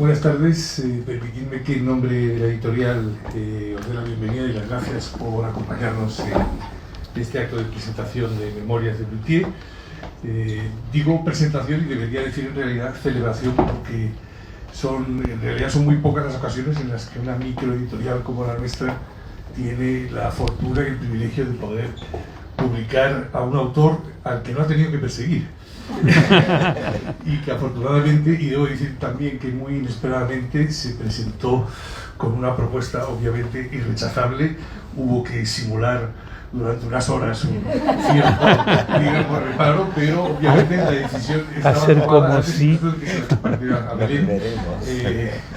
Buenas tardes, permitidme que en nombre de la editorial os dé la bienvenida y las gracias por acompañarnos en este acto de presentación de Memorias de Luthier. Digo presentación y debería decir en realidad celebración, porque en realidad son muy pocas las ocasiones en las que una microeditorial como la nuestra tiene la fortuna y el privilegio de poder publicar a un autor al que no ha tenido que perseguir. Y que afortunadamente, y debo decir también que muy inesperadamente, se presentó con una propuesta obviamente irrechazable. Hubo que simular durante unas horas un cierto reparo, pero obviamente la decisión estaba hacer tomada como antes si incluso de que se la compartiera a Belén,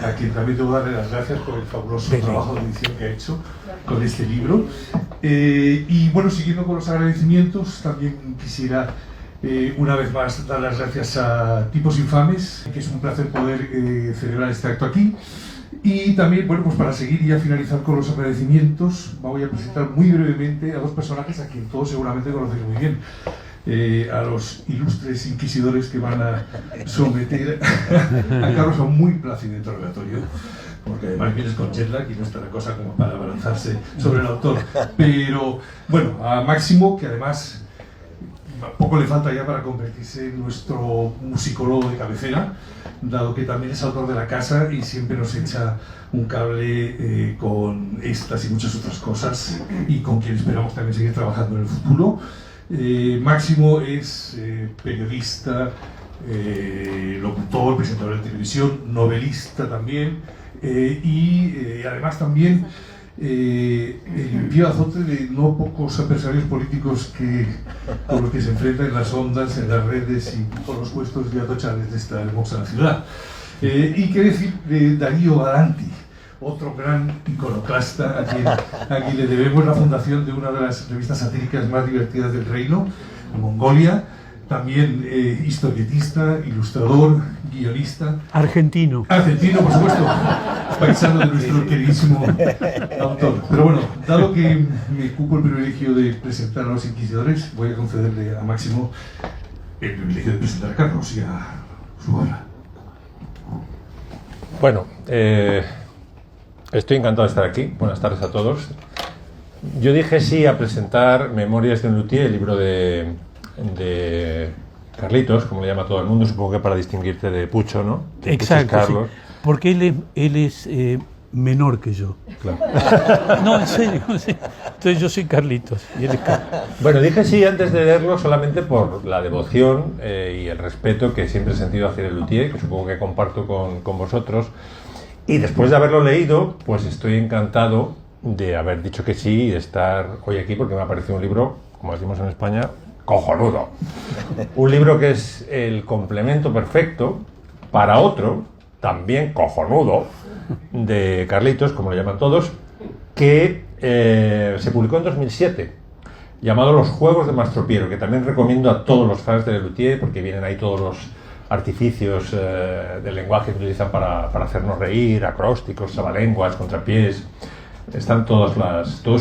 a quien también debo darle las gracias por el fabuloso trabajo de edición que ha hecho con este libro. Y bueno, siguiendo con los agradecimientos, también quisiera una vez más dar las gracias a Tipos Infames, que es un placer poder celebrar este acto aquí. Y también, bueno, pues para seguir y a finalizar con los agradecimientos, voy a presentar muy brevemente a dos personajes a quien todos seguramente conocéis muy bien. A los ilustres inquisidores que van a someter a Carlos a un muy plácido interrogatorio, porque además vienes con jet lag y no está la cosa como para abalanzarse sobre el autor. Pero bueno, a Máximo, que además poco le falta ya para convertirse en nuestro musicólogo de cabecera, dado que también es autor de la casa y siempre nos echa un cable con estas y muchas otras cosas, y con quien esperamos también seguir trabajando en el futuro. Máximo es periodista, locutor, presentador de televisión, novelista también, y además también el pie azote de no pocos adversarios políticos con los que se enfrenta en las ondas, en las redes y por los puestos de atochales de esta hermosa ciudad. Y qué decir de Darío Galanti, otro gran iconoclasta a quien le debemos la fundación de una de las revistas satíricas más divertidas del reino, Mongolia. También historietista, ilustrador, guionista. Argentino, por supuesto, paisano de nuestro queridísimo autor. Pero bueno, dado que me cupo el privilegio de presentar a los inquisidores, voy a concederle a Máximo el privilegio de presentar a Carlos y a su obra. Bueno, estoy encantado de estar aquí. Buenas tardes a todos. Yo dije sí a presentar Memorias de Luthier, el libro de Carlitos, como le llama todo el mundo, supongo que para distinguirte de Pucho, ¿no? Que exacto, Pucho es Carlos. sí, porque él es menor que yo. Claro. No, en serio, sí. Entonces yo soy Carlitos y él es Carlos. Bueno, dije sí antes de leerlo solamente por la devoción y el respeto que siempre he sentido hacia el Luthier, que supongo que comparto con vosotros. Y después de haberlo leído, pues estoy encantado de haber dicho que sí y de estar hoy aquí, porque me ha parecido un libro, como decimos en España, cojonudo. Un libro que es el complemento perfecto para otro, también cojonudo, de Carlitos, como lo llaman todos, que se publicó en 2007, llamado Los Juegos de Mastropiero, que también recomiendo a todos los fans de Luthier, porque vienen ahí todos los artificios del lenguaje que utilizan para hacernos reír, acrósticos, trabalenguas, contrapiés, están todos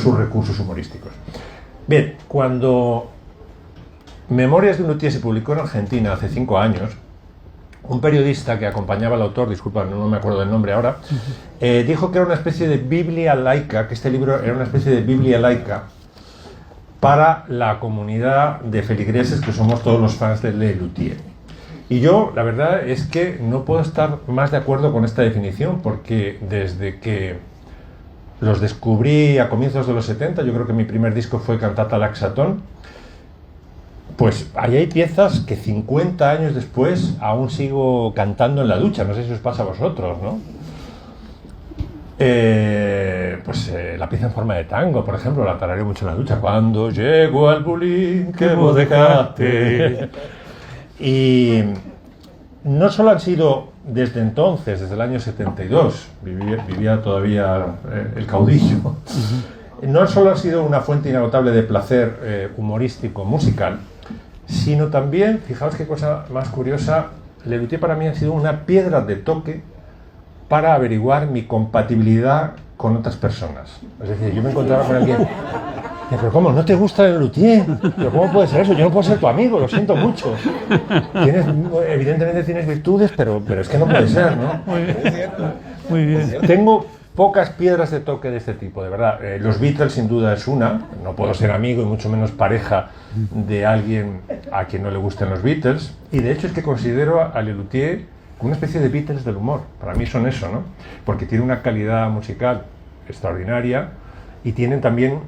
sus recursos humorísticos. Bien, cuando Memorias de un Luthier se publicó en Argentina hace 5 años, un periodista que acompañaba al autor, disculpa, no me acuerdo del nombre ahora, dijo que era una especie de Biblia laica, que este libro era una especie de Biblia laica para la comunidad de feligreses que somos todos los fans de Luthier. Y yo, la verdad es que no puedo estar más de acuerdo con esta definición, porque desde que los descubrí a comienzos de los 70, yo creo que mi primer disco fue Cantata Laxatón, pues ahí hay piezas que 50 años después aún sigo cantando en la ducha. No sé si os pasa a vosotros, ¿no? La pieza en forma de tango, por ejemplo, la tarareo mucho en la ducha. Cuando llego al bulín que vos dejaste. Y no solo han sido desde entonces, desde el año 72, vivía todavía el caudillo, no solo ha sido una fuente inagotable de placer humorístico, musical, sino también, fijaos qué cosa más curiosa, Luthier para mí ha sido una piedra de toque para averiguar mi compatibilidad con otras personas. Es decir, yo me encontraba con alguien Pero ¿cómo? ¿No te gusta Lelutier? ¿Pero cómo puede ser eso? Yo no puedo ser tu amigo, lo siento mucho. Evidentemente tienes virtudes, pero es que no puede ser, ¿no? Muy bien. Tengo pocas piedras de toque de este tipo, de verdad. Los Beatles sin duda es una. No puedo ser amigo y mucho menos pareja de alguien a quien no le gusten los Beatles. Y de hecho es que considero a Lelutier como una especie de Beatles del humor. Para mí son eso, ¿no? Porque tiene una calidad musical extraordinaria y tienen también,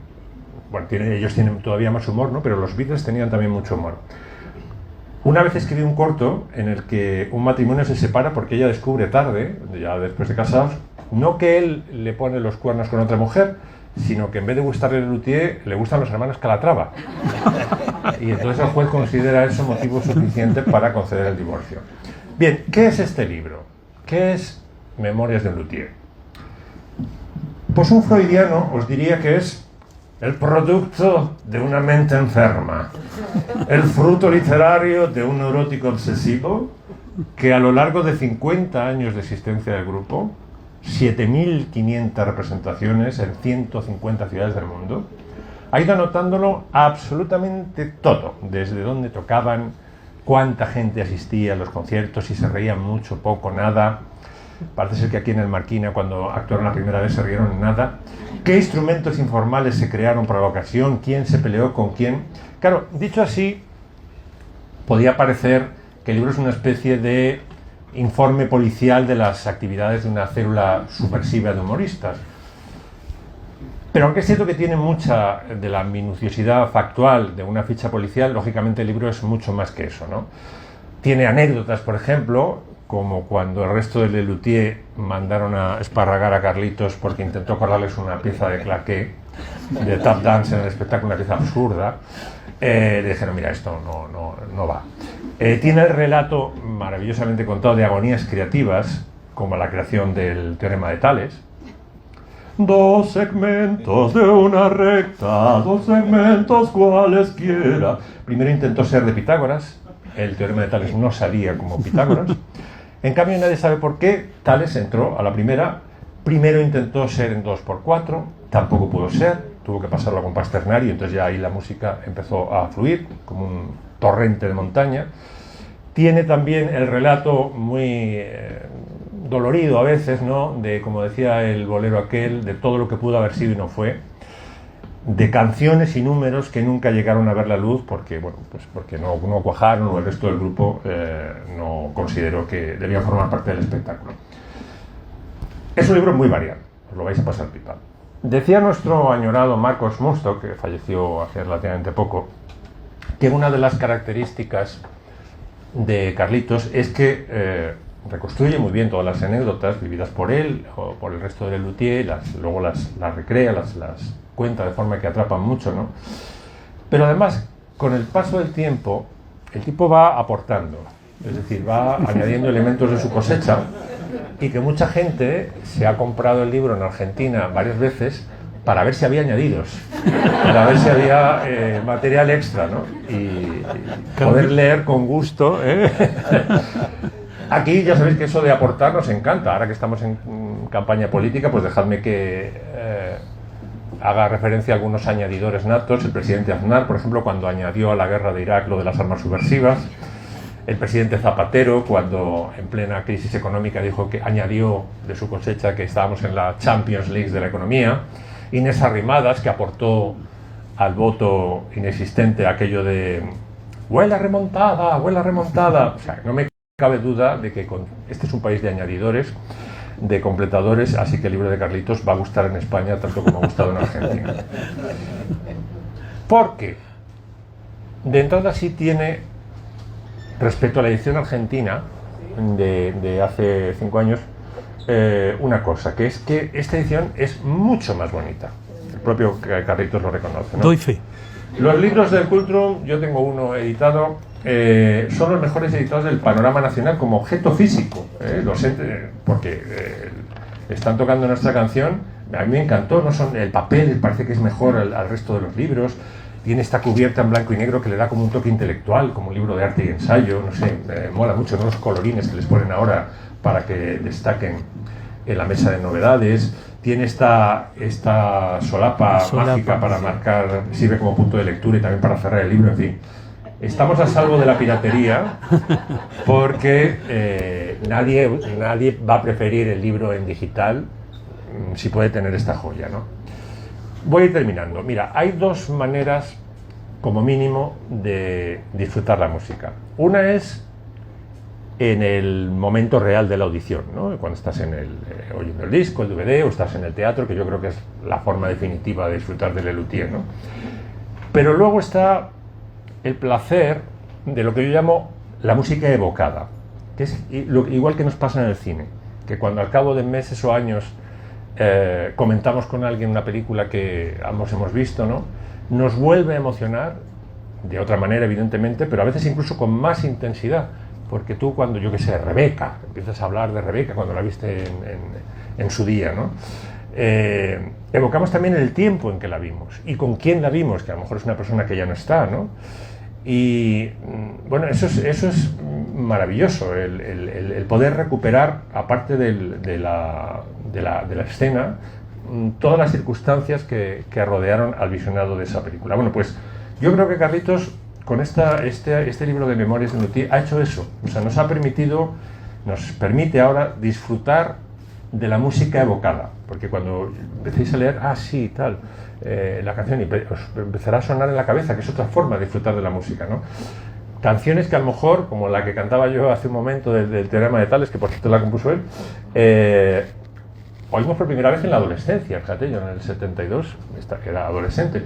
bueno, ellos tienen todavía más humor, ¿no? Pero los Beatles tenían también mucho humor. Una vez escribí un corto en el que un matrimonio se separa porque ella descubre tarde, ya después de casados, no que él le pone los cuernos con otra mujer, sino que en vez de gustarle Lelutier, le gustan los hermanos Calatrava. Y entonces el juez considera eso motivo suficiente para conceder el divorcio. Bien, ¿qué es este libro? ¿Qué es Memorias de Lelutier? Pues un freudiano os diría que es el producto de una mente enferma, el fruto literario de un neurótico obsesivo que a lo largo de 50 años de existencia del grupo, 7.500 representaciones en 150 ciudades del mundo, ha ido anotándolo absolutamente todo, desde dónde tocaban, cuánta gente asistía a los conciertos, si se reían mucho, poco, nada. Parece ser que aquí en el Marquina, cuando actuaron la primera vez, se rieron nada. ¿Qué instrumentos informales se crearon para la ocasión? ¿Quién se peleó con quién? Claro, dicho así, podía parecer que el libro es una especie de informe policial de las actividades de una célula subversiva de humoristas. Pero aunque es cierto que tiene mucha de la minuciosidad factual de una ficha policial, lógicamente el libro es mucho más que eso, ¿no? Tiene anécdotas, por ejemplo, como cuando el resto de Lelutier mandaron a esparragar a Carlitos porque intentó colarles una pieza de claqué, de tap dance en el espectáculo, una pieza absurda. Le dijeron, mira, esto no va. Tiene el relato maravillosamente contado de agonías creativas, como la creación del teorema de Tales. Dos segmentos de una recta, dos segmentos cualesquiera. Primero intentó ser de Pitágoras, el teorema de Tales no salía como Pitágoras. En cambio, nadie sabe por qué Tales entró a la primera. Primero intentó ser en 2×4, tampoco pudo ser, tuvo que pasarlo con Pasternari, entonces ya ahí la música empezó a fluir como un torrente de montaña. Tiene también el relato muy dolorido a veces, ¿no? De, como decía el bolero aquel, de todo lo que pudo haber sido y no fue, de canciones y números que nunca llegaron a ver la luz porque, bueno, pues porque no cuajaron o el resto del grupo no consideró que debían formar parte del espectáculo. Es un libro muy variado, os lo vais a pasar pipa. Decía nuestro añorado Marcos Munstock, que falleció hace relativamente poco, que una de las características de Carlitos es que reconstruye muy bien todas las anécdotas vividas por él o por el resto de Lelutier, luego las recrea, las cuenta de forma que atrapan mucho, ¿no? Pero además, con el paso del tiempo, el tipo va aportando, es decir, va añadiendo elementos de su cosecha, y que mucha gente se ha comprado el libro en Argentina varias veces para ver si había añadidos, para ver si había material extra, ¿no? Y poder leer con gusto, ¿eh? Aquí ya sabéis que eso de aportar nos encanta. Ahora que estamos en campaña política, pues dejadme que haga referencia a algunos añadidores natos. El presidente Aznar, por ejemplo, cuando añadió a la guerra de Irak lo de las armas subversivas. El presidente Zapatero, cuando en plena crisis económica dijo que añadió de su cosecha que estábamos en la Champions League de la economía. Inés Arrimadas, que aportó al voto inexistente aquello de ¡huela remontada, huela remontada! O sea, no me cabe duda de que este es un país de añadidores, de completadores, así que el libro de Carlitos va a gustar en España tanto como ha gustado en Argentina. Porque de entrada sí tiene, respecto a la edición argentina de hace 5 años, una cosa, que es que esta edición es mucho más bonita. El propio Carlitos lo reconoce, ¿no? Doy fe. Los libros del Cultrum, yo tengo uno editado, son los mejores editados del panorama nacional como objeto físico, porque están tocando nuestra canción. A mí me encantó, no son el papel, parece que es mejor al resto de los libros. Tiene esta cubierta en blanco y negro que le da como un toque intelectual, como un libro de arte y ensayo, no sé, mola mucho, ¿no? Los colorines que les ponen ahora para que destaquen en la mesa de novedades, tiene esta solapa mágica para marcar, sirve como punto de lectura y también para cerrar el libro, en fin. Estamos a salvo de la piratería porque nadie va a preferir el libro en digital si puede tener esta joya, ¿no? Voy a ir terminando. Mira, hay dos maneras, como mínimo, de disfrutar la música. Una es en el momento real de la audición, ¿no? Cuando estás oyendo el disco, el DVD, o estás en el teatro, que yo creo que es la forma definitiva de disfrutar del Lelutier, ¿no? Pero luego está el placer de lo que yo llamo la música evocada, que es igual que nos pasa en el cine, que cuando al cabo de meses o años comentamos con alguien una película que ambos hemos visto, ¿no? Nos vuelve a emocionar, de otra manera evidentemente, pero a veces incluso con más intensidad, porque tú cuando, yo qué sé, Rebeca, empiezas a hablar de Rebeca cuando la viste en su día, ¿no? Evocamos también el tiempo en que la vimos y con quién la vimos, que a lo mejor es una persona que ya no está, ¿no? Y bueno, eso es maravilloso, el poder recuperar, aparte de la escena, todas las circunstancias que rodearon al visionado de esa película. Bueno, pues yo creo que Carlitos, con este libro de Memorias de Lelutier, ha hecho eso. O sea, nos permite ahora disfrutar de la música evocada, porque cuando empecéis a leer, sí, tal, la canción, y os empezará a sonar en la cabeza, que es otra forma de disfrutar de la música, ¿no? Canciones que a lo mejor, como la que cantaba yo hace un momento del Teorema de Tales, que por cierto la compuso él, oímos por primera vez en la adolescencia, fíjate, yo en el 72 era adolescente,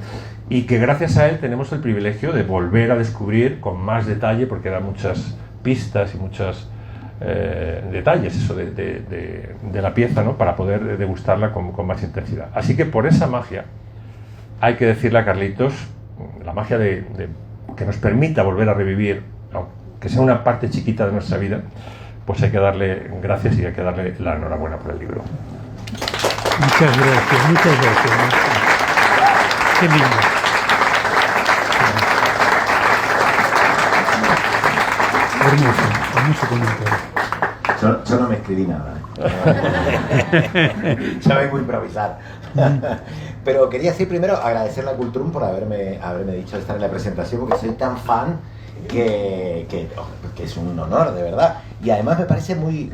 y que gracias a él tenemos el privilegio de volver a descubrir con más detalle, porque da muchas pistas y muchos detalles eso de la pieza, ¿no? Para poder degustarla con más intensidad. Así que por esa magia hay que decirle a Carlitos, la magia que nos permita volver a revivir, aunque sea una parte chiquita de nuestra vida, pues hay que darle gracias y hay que darle la enhorabuena por el libro. Muchas gracias, muchas gracias. Qué lindo. Hermoso comentario. Yo no me escribí nada. Ya vengo a improvisar. Pero quería sí primero agradecerle a Cultrum por haberme dicho de estar en la presentación, porque soy tan fan que es un honor, de verdad. Y además me parece muy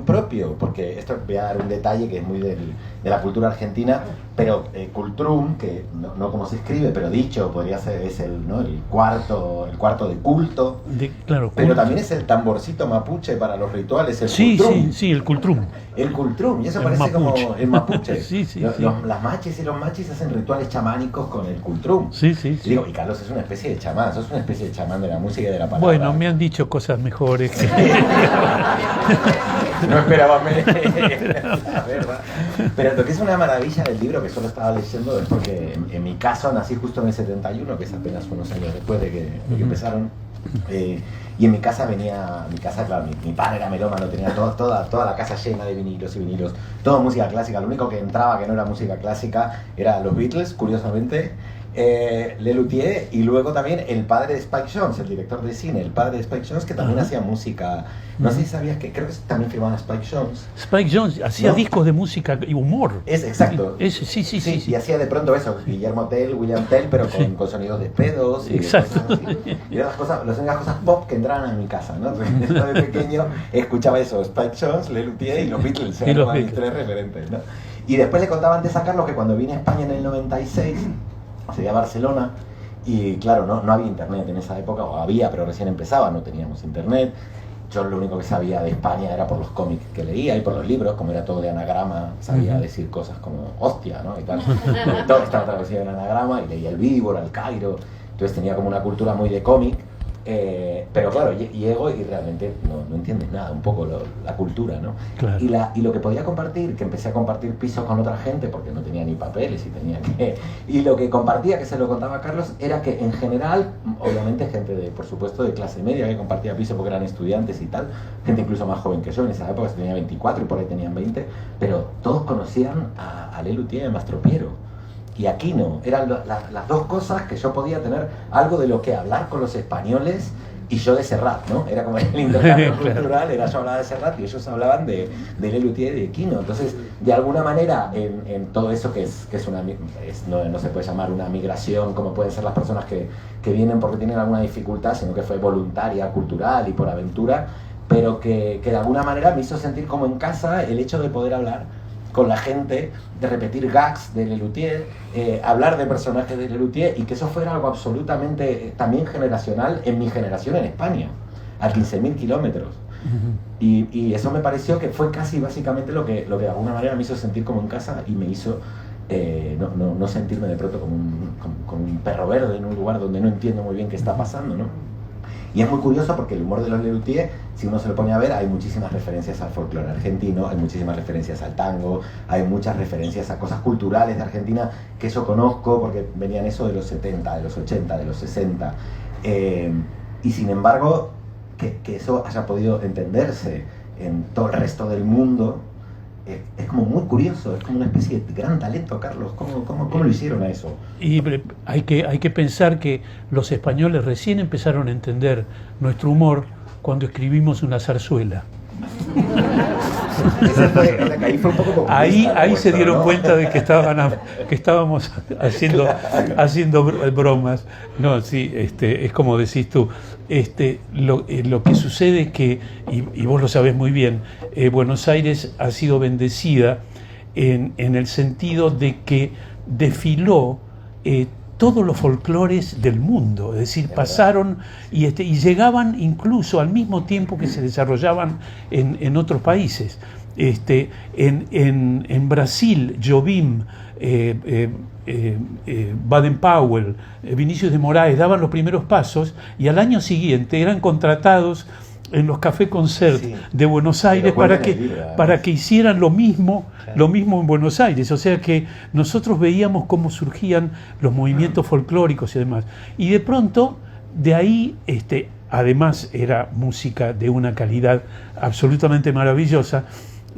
propio, porque esto voy a dar un detalle que es muy de la cultura argentina, pero Cultrum, que no como se escribe, pero dicho, podría ser, es el cuarto de culto, claro, pero culto. También es el tamborcito mapuche para los rituales, el sí, Cultrum. Sí, el Cultrum. El Cultrum, y eso El parece mapuche. como el mapuche. Sí. Las machis y los machis hacen rituales chamánicos con el Cultrum. Sí. Y digo, y Carlos es una especie de chamán, sos una especie de chamán de la música y de la palabra. Bueno, me han dicho cosas mejores. No esperaba menos, la verdad. Pero lo que es una maravilla del libro, que solo estaba leyendo, es porque en mi caso nací justo en el 71, que es apenas unos años después de que empezaron. Y en mi casa claro, mi padre era melómano, tenía toda la casa llena de vinilos, toda música clásica. Lo único que entraba que no era música clásica era los Beatles, curiosamente, Lelutier, y luego también el padre de Spike Jonze, el director de cine, el padre de Spike Jonze, que también hacía música. No sé si sabías que creo que también firmaba Spike Jonze. Spike Jonze hacía discos de música y humor. Exacto. Sí. Y hacía de pronto eso, Guillermo Tell, William Tell, pero con sonidos de pedos y exacto. De cosas así. Y eran las únicas cosas pop que entraban a mi casa, ¿no? Entonces, yo de pequeño escuchaba eso, Spike Jonze, Lelutier y los Beatles, eran mis tres referentes, ¿no? Y después le contaba antes a Carlos que cuando vine a España en el 96, sería Barcelona, y claro, no había internet en esa época, o había, pero recién empezaba, no teníamos internet. Yo lo único que sabía de España era por los cómics que leía y por los libros, como era todo de anagrama, sabía decir cosas como hostia, ¿no? Y tal. Todo estaba traducido en anagrama, y leía el Víbora, el Cairo, entonces tenía como una cultura muy de cómic. Pero claro, llego y realmente no entiendes nada, un poco la cultura, ¿no? Claro. Y lo que podía compartir, que empecé a compartir pisos con otra gente porque no tenía ni papeles y lo que compartía, que se lo contaba a Carlos, era que en general, obviamente gente por supuesto de clase media que compartía piso porque eran estudiantes y tal, gente incluso más joven que yo, en esa época tenía 24 y por ahí tenían 20, pero todos conocían a Lelutier y a Mastropiero. Y aquí no, eran las dos cosas que yo podía tener algo de lo que hablar con los españoles y yo de Serrat, ¿no? Era como el intercambio cultural, era yo hablaba de Serrat y ellos hablaban de Lelutier y de Quino. Entonces, de alguna manera, en todo eso que es una, no se puede llamar una migración como pueden ser las personas que vienen porque tienen alguna dificultad, sino que fue voluntaria, cultural y por aventura, pero que de alguna manera me hizo sentir como en casa el hecho de poder hablar con la gente, de repetir gags de Lelutier, hablar de personajes de Lelutier, y que eso fuera algo absolutamente también generacional en mi generación en España, a 15.000 kilómetros. Y eso me pareció que fue casi básicamente lo que de alguna manera me hizo sentir como en casa y me hizo no sentirme de pronto como un perro verde en un lugar donde no entiendo muy bien qué está pasando, ¿no? Y es muy curioso porque el humor de los Lelutier, si uno se lo pone a ver, hay muchísimas referencias al folclore argentino, hay muchísimas referencias al tango, hay muchas referencias a cosas culturales de Argentina que yo conozco porque venían eso de los 70, de los 80, de los 60. Y sin embargo, que eso haya podido entenderse en todo el resto del mundo, es como muy curioso, es como una especie de gran talento, Carlos. ¿Cómo lo hicieron a eso? Y hay que pensar que los españoles recién empezaron a entender nuestro humor cuando escribimos una zarzuela. Ahí fue un poco como ahí se dieron cuenta de que estábamos haciendo bromas. No, sí, es como decís tú. Lo que sucede es que, y vos lo sabés muy bien, Buenos Aires ha sido bendecida en el sentido de que desfiló todos los folclores del mundo, es decir, pasaron y llegaban incluso al mismo tiempo que se desarrollaban en otros países. En Brasil, Jobim, Baden-Powell, Vinicius de Moraes daban los primeros pasos y al año siguiente eran contratados en los café concert de Buenos Aires para que hicieran lo mismo en Buenos Aires. O sea que nosotros veíamos cómo surgían los movimientos folclóricos y demás. Y de pronto, de ahí, además era música de una calidad absolutamente maravillosa.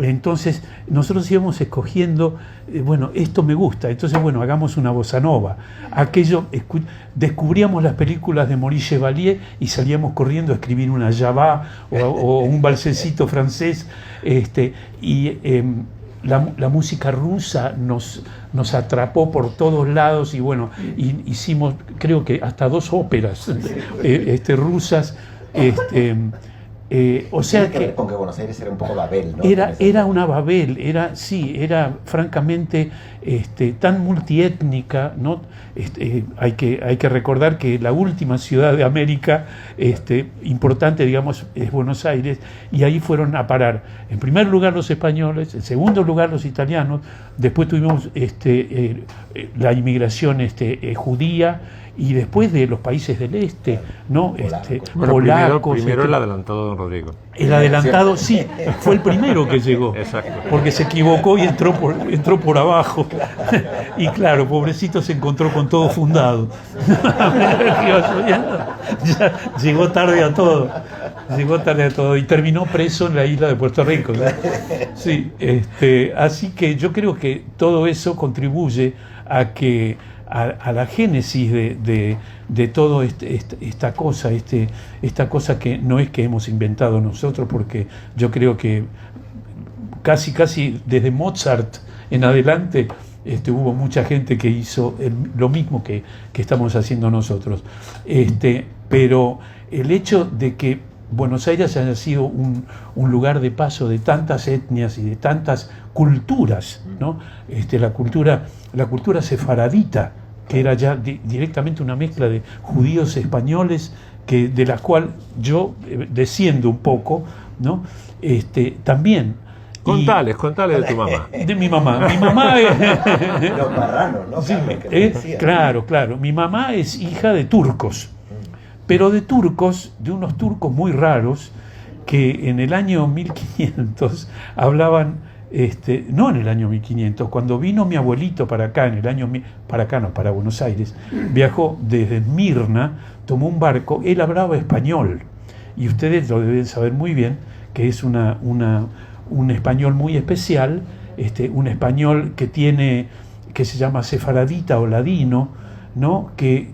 Entonces nosotros íbamos escogiendo, esto me gusta, entonces hagamos una bossa nova. Descubríamos las películas de Maurice Chevalier y salíamos corriendo a escribir una java o un valsecito francés. La música rusa nos atrapó por todos lados y hicimos creo que hasta 2 óperas rusas. O sea que con que Buenos Aires era un poco Babel, ¿no? Era una Babel, era francamente tan multiétnica, ¿no? Hay que recordar que la última ciudad de América importante, digamos, es Buenos Aires, y ahí fueron a parar en primer lugar los españoles, en segundo lugar los italianos, después tuvimos la inmigración judía, y después de los países del este, ¿no? Polacos. Primero el adelantado don Rodrigo. El adelantado, sí, fue el primero que llegó. Exacto. Porque se equivocó y entró por abajo. Y claro, pobrecito se encontró con todo fundado. Ya llegó tarde a todo. Y terminó preso en la isla de Puerto Rico, ¿no? Sí, así que yo creo que todo eso contribuye a la génesis de todo esta cosa que no es que hemos inventado nosotros, porque yo creo que casi desde Mozart en adelante hubo mucha gente que hizo lo mismo que estamos haciendo nosotros. Pero el hecho de que Buenos Aires haya sido un lugar de paso de tantas etnias y de tantas culturas, ¿no? La cultura sefaradita, que era ya directamente una mezcla de judíos españoles, de la cual yo desciendo un poco, ¿no? También. Contales de tu mamá. De mi mamá. Mi mamá es... Los marranos, ¿no? Sí, claro. Mi mamá es hija de turcos, pero de unos turcos muy raros, que en el año 1500 hablaban, no en el año 1500, cuando vino mi abuelito para Buenos Aires, viajó desde Esmirna, tomó un barco, él hablaba español, y ustedes lo deben saber muy bien, que es un español muy especial, un español que se llama sefaradita o ladino, ¿no? Que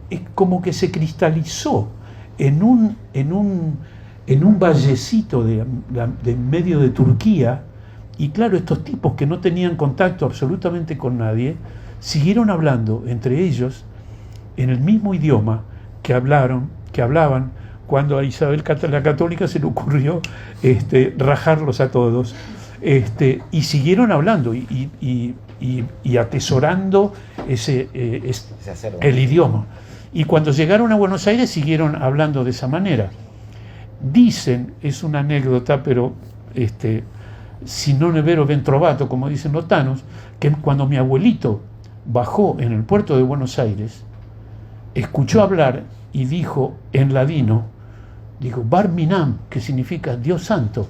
es como que se cristalizó en un vallecito de en medio de Turquía. Y claro, estos tipos que no tenían contacto absolutamente con nadie, siguieron hablando entre ellos en el mismo idioma que hablaban cuando a Isabel la Católica se le ocurrió rajarlos a todos. Y siguieron hablando y atesorando el idioma. Y cuando llegaron a Buenos Aires siguieron hablando de esa manera. Dicen, es una anécdota, pero si non è vero ben trovato, como dicen los tanos, que cuando mi abuelito bajó en el puerto de Buenos Aires, escuchó hablar y dijo en ladino, dijo, Bar Minam, que significa Dios Santo,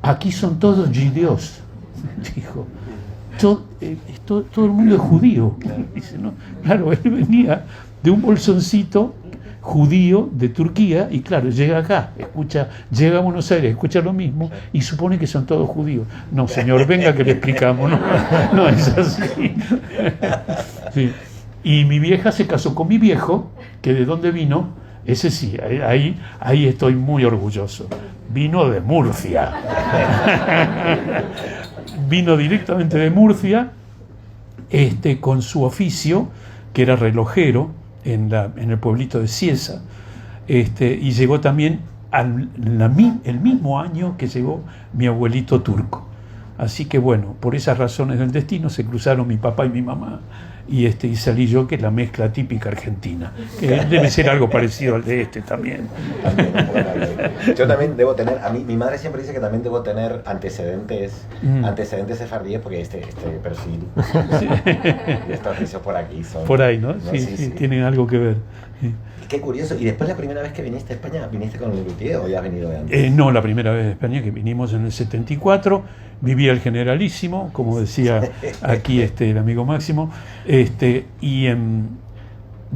aquí son todos judíos, dijo, todo el mundo es judío. Dice, ¿no? Claro, él venía de un bolsoncito judío de Turquía y claro, llega acá, llega a Buenos Aires, escucha lo mismo y supone que son todos judíos. No, señor, venga que le explicamos, no es así. Sí. Y mi vieja se casó con mi viejo, que de dónde vino, ese sí, ahí estoy muy orgulloso. Vino de Murcia. Vino directamente de Murcia, con su oficio, que era relojero, en el pueblito de Cieza, y llegó también el mismo año que llegó mi abuelito turco. Así que bueno, por esas razones del destino se cruzaron mi papá y mi mamá, y salí yo, que es la mezcla típica argentina, que debe ser algo parecido al de también. Yo también debo tener, mi madre siempre dice que también debo tener antecedentes sefardíes, porque este perfil Sí. y estos oficios por aquí son... Por ahí, ¿no? Sí, tienen algo que ver. Sí. Qué curioso. ¿Y después la primera vez que viniste a España, viniste con el luthier o ya has venido de antes? No, la primera vez de España, que vinimos en el 74, vivía el Generalísimo, como decía aquí el amigo Máximo,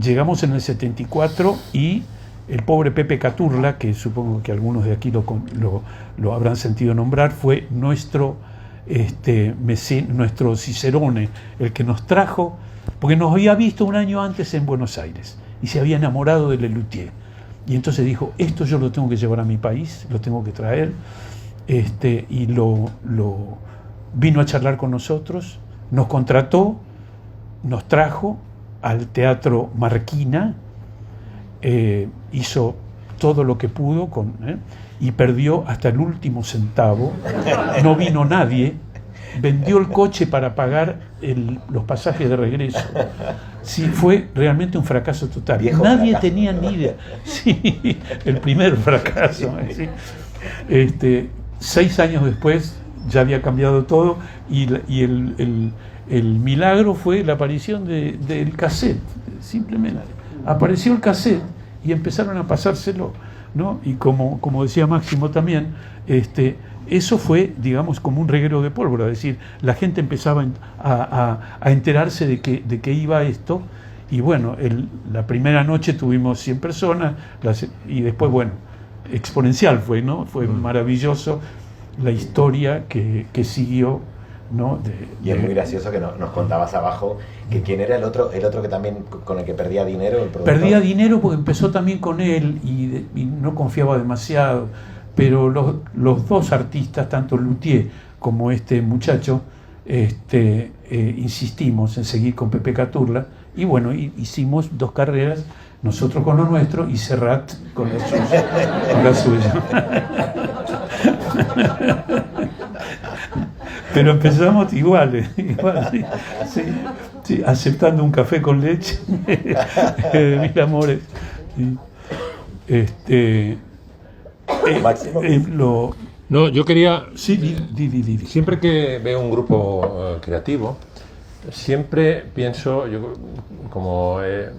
llegamos en el 74 y el pobre Pepe Caturla, que supongo que algunos de aquí lo habrán sentido nombrar, fue nuestro Cicerone, el que nos trajo, porque nos había visto un año antes en Buenos Aires y se había enamorado de Lelutier. Y entonces dijo, esto yo lo tengo que llevar a mi país, lo tengo que traer, y lo vino a charlar con nosotros, nos contrató, nos trajo al Teatro Marquina, hizo todo lo que pudo y perdió hasta el último centavo, no vino nadie, vendió el coche para pagar los pasajes de regreso. Sí, fue realmente un fracaso total. Nadie tenía ni idea. Sí, el primer fracaso. ¿Sí? 6 años después ya había cambiado todo y el milagro fue la aparición del cassette. Simplemente apareció el cassette y empezaron a pasárselo, ¿no? Y como decía Máximo también, eso fue, digamos, como un reguero de pólvora, es decir, la gente empezaba a enterarse de que iba esto, y bueno, la primera noche tuvimos 100 personas, y después, bueno, exponencial fue, ¿no? Fue maravilloso la historia que siguió, ¿no? Y es muy gracioso que nos contabas abajo que quién era el otro que también con el que perdía dinero, el productor. Perdía dinero porque empezó también con él y no confiaba demasiado. Pero los dos artistas, tanto Luthier como este muchacho, insistimos en seguir con Pepe Caturla, y bueno, hicimos 2 carreras, nosotros con lo nuestro y Serrat con la suya. Pero empezamos igual, sí, aceptando un café con leche, mil amores. No, yo quería... Sí, di. Siempre que veo un grupo creativo, siempre pienso, yo como he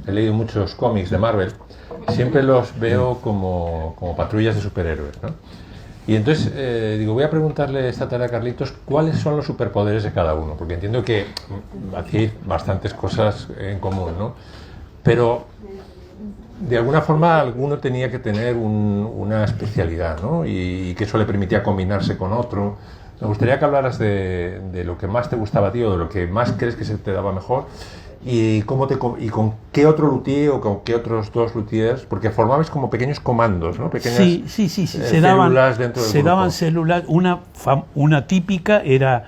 leído muchos cómics de Marvel, siempre los veo como patrullas de superhéroes, ¿no? Y entonces voy a preguntarle esta tarde a Carlitos cuáles son los superpoderes de cada uno, porque entiendo que hacéis bastantes cosas en común, ¿no? Pero de alguna forma alguno tenía que tener una especialidad, ¿no? Y que eso le permitía combinarse con otro. Me gustaría que hablaras de lo que más te gustaba a ti o de lo que más crees que se te daba mejor ¿Y con qué otro luthier o con qué otros dos luthiers? Porque formabais como pequeños comandos, ¿no? Pequeñas sí. células dentro del se grupo. daban células. Una típica era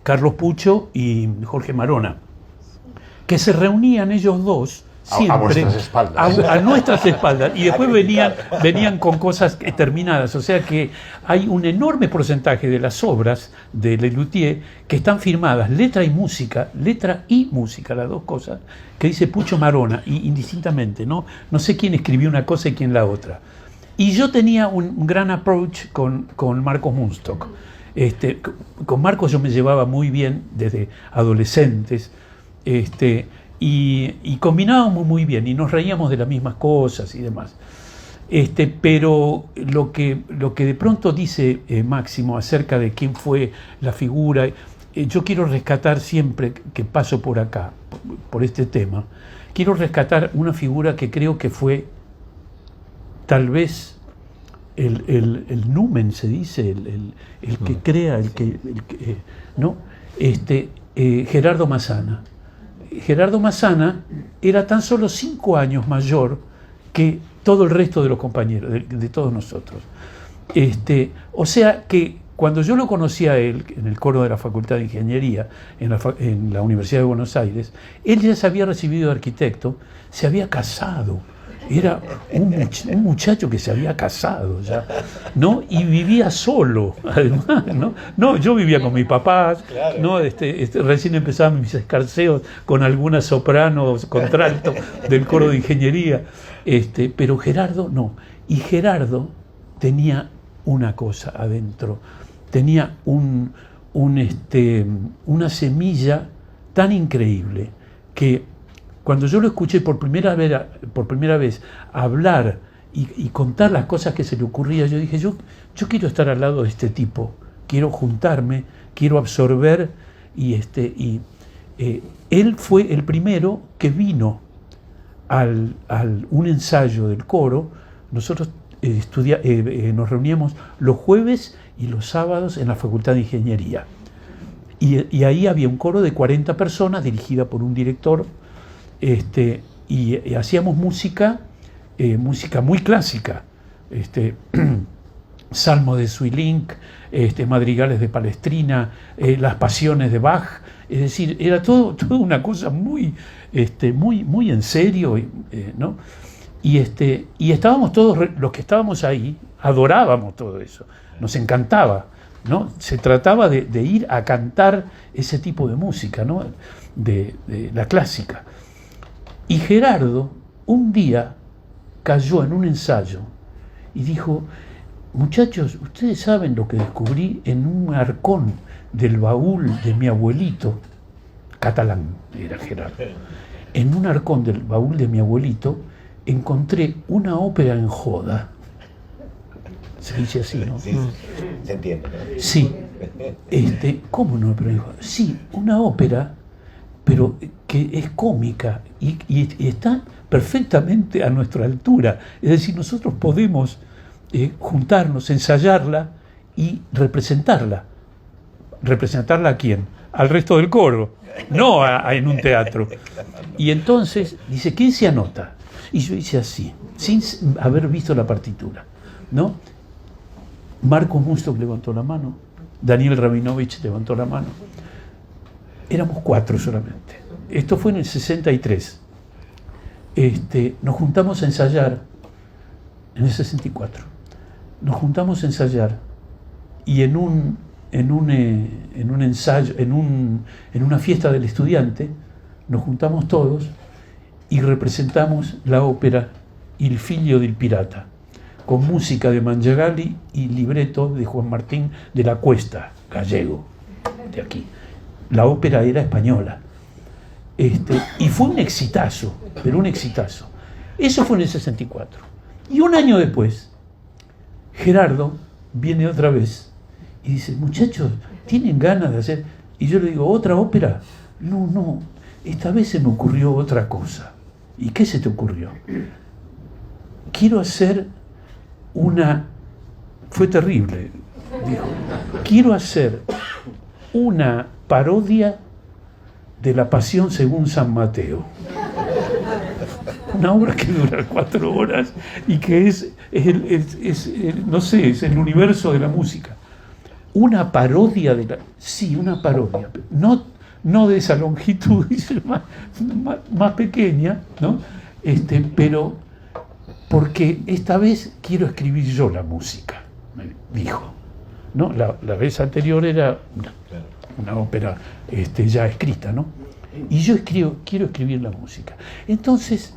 Carlos Pucho y Jorge Marona, que se reunían ellos dos siempre a vuestras espaldas. a nuestras espaldas, y después venían con cosas terminadas. O sea que hay un enorme porcentaje de las obras de Lelutier que están firmadas, letra y música, las dos cosas, que dice Pucho Marona, y indistintamente, no sé quién escribió una cosa y quién la otra. Y yo tenía un gran approach con Marcos Munstock. Con Marcos yo me llevaba muy bien desde adolescentes, y combinábamos muy bien y nos reíamos de las mismas cosas y demás. Pero lo que de pronto dice Máximo acerca de quién fue la figura, yo quiero rescatar siempre que paso por acá, por este tema, quiero rescatar una figura que creo que fue tal vez el numen, se dice, el que crea, ¿no? Gerardo Massana. Gerardo Massana era tan solo 5 años mayor que todo el resto de los compañeros, de todos nosotros. O sea que cuando yo lo conocí a él, en el coro de la Facultad de Ingeniería, en la Universidad de Buenos Aires, él ya se había recibido de arquitecto, se había casado. Era un muchacho que se había casado ya, ¿no? Y vivía solo, además, ¿no? No, yo vivía con mis papás, claro. ¿No? Recién empezaban mis escarceos con algunas sopranos, contralto del coro de ingeniería, pero Gerardo no. Y Gerardo tenía una cosa adentro, tenía una semilla tan increíble que cuando yo lo escuché por primera vez hablar y contar las cosas que se le ocurría, yo dije, yo quiero estar al lado de este tipo, quiero juntarme, quiero absorber, y él fue el primero que vino al un ensayo del coro. Nosotros nos reuníamos los jueves y los sábados en la Facultad de Ingeniería, y ahí había un coro de 40 personas dirigida por un director. Y hacíamos música muy clásica, Salmo de Sweelinck, madrigales de Palestrina, las pasiones de Bach. Es decir, era todo una cosa muy en serio, ¿no? Y estábamos todos, los que estábamos ahí, adorábamos todo eso, nos encantaba, ¿no? Se trataba de ir a cantar ese tipo de música, ¿no? de la clásica. Y Gerardo un día cayó en un ensayo y dijo, muchachos, ustedes saben lo que descubrí en un arcón del baúl de mi abuelito, catalán era Gerardo, en un arcón del baúl de mi abuelito encontré una ópera en joda. Se dice así, ¿no? Sí, se entiende, ¿no? Sí. ¿Cómo una ópera en joda? Sí, una ópera, pero que es cómica y está perfectamente a nuestra altura. Es decir, nosotros podemos juntarnos, ensayarla y representarla. ¿Representarla a quién? Al resto del coro, no en un teatro. Y entonces dice, ¿quién se anota? Y yo hice así, sin haber visto la partitura, ¿no? Marcos Munstock levantó la mano, Daniel Rabinovich levantó la mano. Éramos 4 solamente. Esto fue en el 63. Nos juntamos a ensayar en el 64. Nos juntamos a ensayar y en un ensayo, en una fiesta del estudiante, nos juntamos todos y representamos la ópera Il figlio del pirata, con música de Mangiagalli y libreto de Juan Martín de la Cuesta, gallego, de aquí. La ópera era española. Y fue un exitazo, pero un exitazo. Eso fue en el 64. Y un año después, Gerardo viene otra vez y dice, muchachos, ¿tienen ganas de hacer? Y yo le digo, ¿otra ópera? No, esta vez se me ocurrió otra cosa. ¿Y qué se te ocurrió? Quiero hacer fue terrible, dijo, quiero hacer una parodia de la Pasión según San Mateo. Una obra que dura 4 horas y que no sé, es el universo de la música. Una parodia una parodia, no de esa longitud, más pequeña, ¿no? Pero porque esta vez quiero escribir yo la música, me dijo, ¿no? La vez anterior era una ópera ya escrita, ¿no? Y yo quiero escribir la música. Entonces,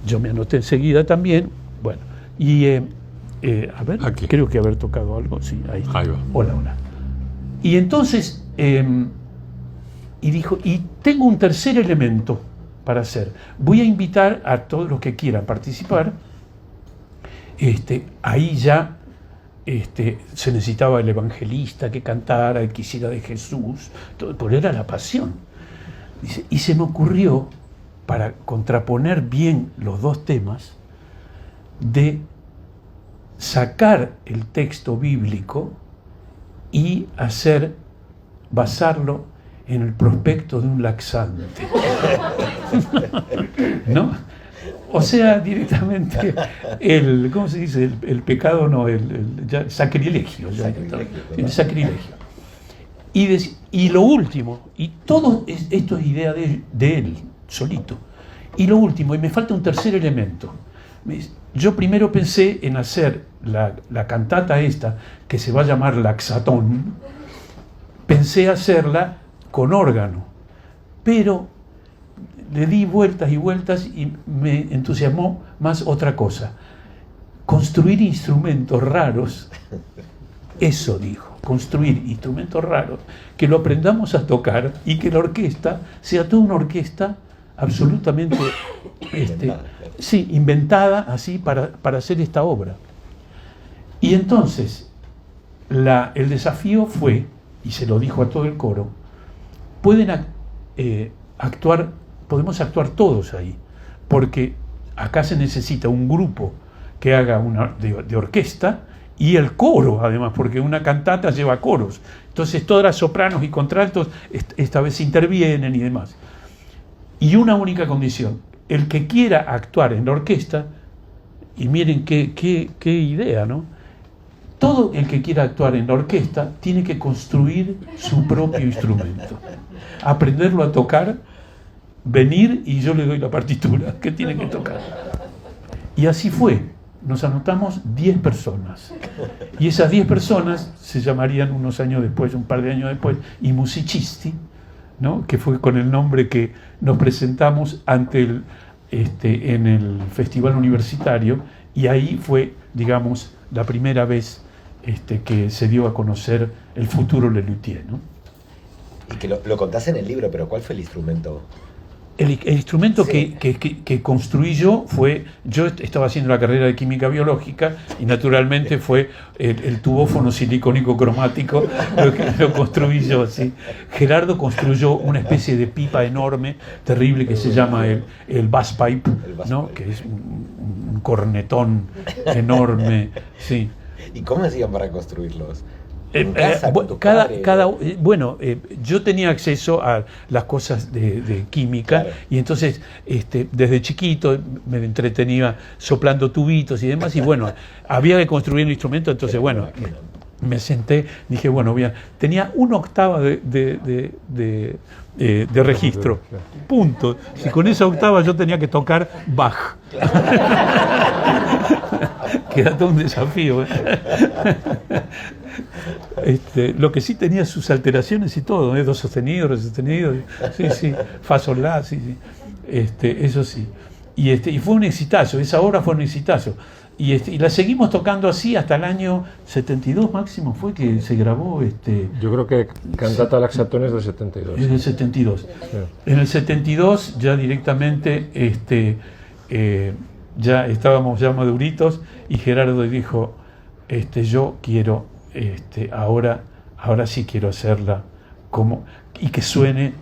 yo me anoté enseguida también, bueno, y a ver, aquí. Creo que haber tocado algo, sí, ahí está. Ahí va. Hola. Y entonces, y dijo, y tengo un tercer elemento para hacer. Voy a invitar a todos los que quieran participar. Ahí ya se necesitaba el evangelista que cantara, que quisiera de Jesús, todo, porque era la pasión. Dice, y se me ocurrió, para contraponer bien los dos temas, de sacar el texto bíblico y basarlo en el prospecto de un laxante. ¿No? O sea, directamente ¿cómo se dice? El pecado, no, el sacrilegio. El sacrilegio. Y lo último, y todo esto es idea de él, solito. Y lo último, y me falta un tercer elemento. Yo primero pensé en hacer la cantata esta, que se va a llamar Laxatón. Pensé hacerla con órgano, pero le di vueltas y vueltas y me entusiasmó más otra cosa: construir instrumentos raros. Eso dijo, construir instrumentos raros, que lo aprendamos a tocar y que la orquesta sea toda una orquesta absolutamente inventada así para hacer esta obra. Y entonces el desafío fue, y se lo dijo a todo el coro, podemos actuar todos ahí, porque acá se necesita un grupo que haga de orquesta y el coro, además, porque una cantata lleva coros. Entonces todas las sopranos y contraltos esta vez intervienen y demás. Y una única condición: el que quiera actuar en la orquesta, y miren qué idea, ¿no? Todo el que quiera actuar en la orquesta tiene que construir su propio instrumento, aprenderlo a tocar, venir y yo le doy la partitura que tiene que tocar. Y así fue. Nos anotamos 10 personas. Y esas 10 personas se llamarían unos años después, un par de años después, i musicisti, ¿no? Que fue con el nombre que nos presentamos en el festival universitario, y ahí fue, digamos, la primera vez que se dio a conocer el futuro Lelutier, ¿no? Y que lo contás en el libro, pero ¿cuál fue el instrumento? El instrumento Sí. que construí yo estaba haciendo la carrera de química biológica y naturalmente fue el tubófono silicónico cromático, lo construí yo, sí. Gerardo construyó una especie de pipa enorme, terrible, que se llama el bass pipe, ¿no? Que es un cornetón enorme, sí. ¿Y cómo hacían para construirlos? Yo tenía acceso a las cosas de química, claro. Y entonces desde chiquito me entretenía soplando tubitos y demás, y bueno, había que construir un instrumento, entonces bueno, me senté, dije, bueno, tenía 1/8 de registro, punto. Si con esa octava yo tenía que tocar Bach. Que era todo un desafío, lo que sí tenía sus alteraciones y todo, do sostenido, re sostenido, sí, fa sol la, sí. Eso sí. Y fue un exitazo, esa obra fue un exitazo. Y la seguimos tocando así hasta el año 72 máximo, fue que se grabó. Yo creo que Cantata Laxatón es del 72. Es del 72. Sí. En el 72 ya directamente ya estábamos ya maduritos, y Gerardo dijo, yo quiero, ahora sí quiero hacerla como, y que suene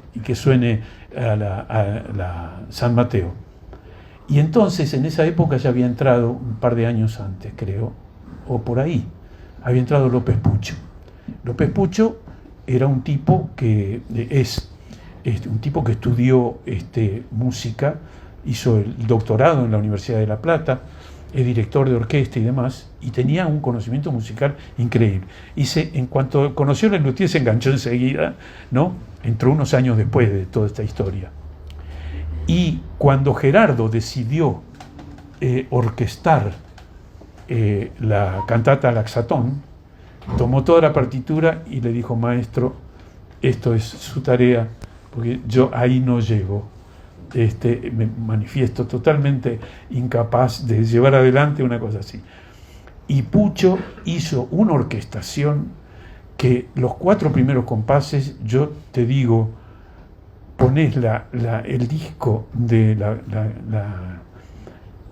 a la San Mateo. Y entonces en esa época ya había entrado, un par de años antes creo, o por ahí, había entrado López Pucho. López Pucho era un tipo que es un tipo que estudió música, hizo el doctorado en la Universidad de La Plata, es director de orquesta y demás, y tenía un conocimiento musical increíble. Y en cuanto conoció a Lelutier se enganchó enseguida, ¿no? Entró unos años después de toda esta historia. Y cuando Gerardo decidió orquestar la cantata Laxatón, tomó toda la partitura y le dijo: maestro, esto es su tarea, porque yo ahí no llego. Me manifiesto totalmente incapaz de llevar adelante una cosa así. Y Pucho hizo una orquestación que los 4 primeros compases, yo te digo, ponés el disco de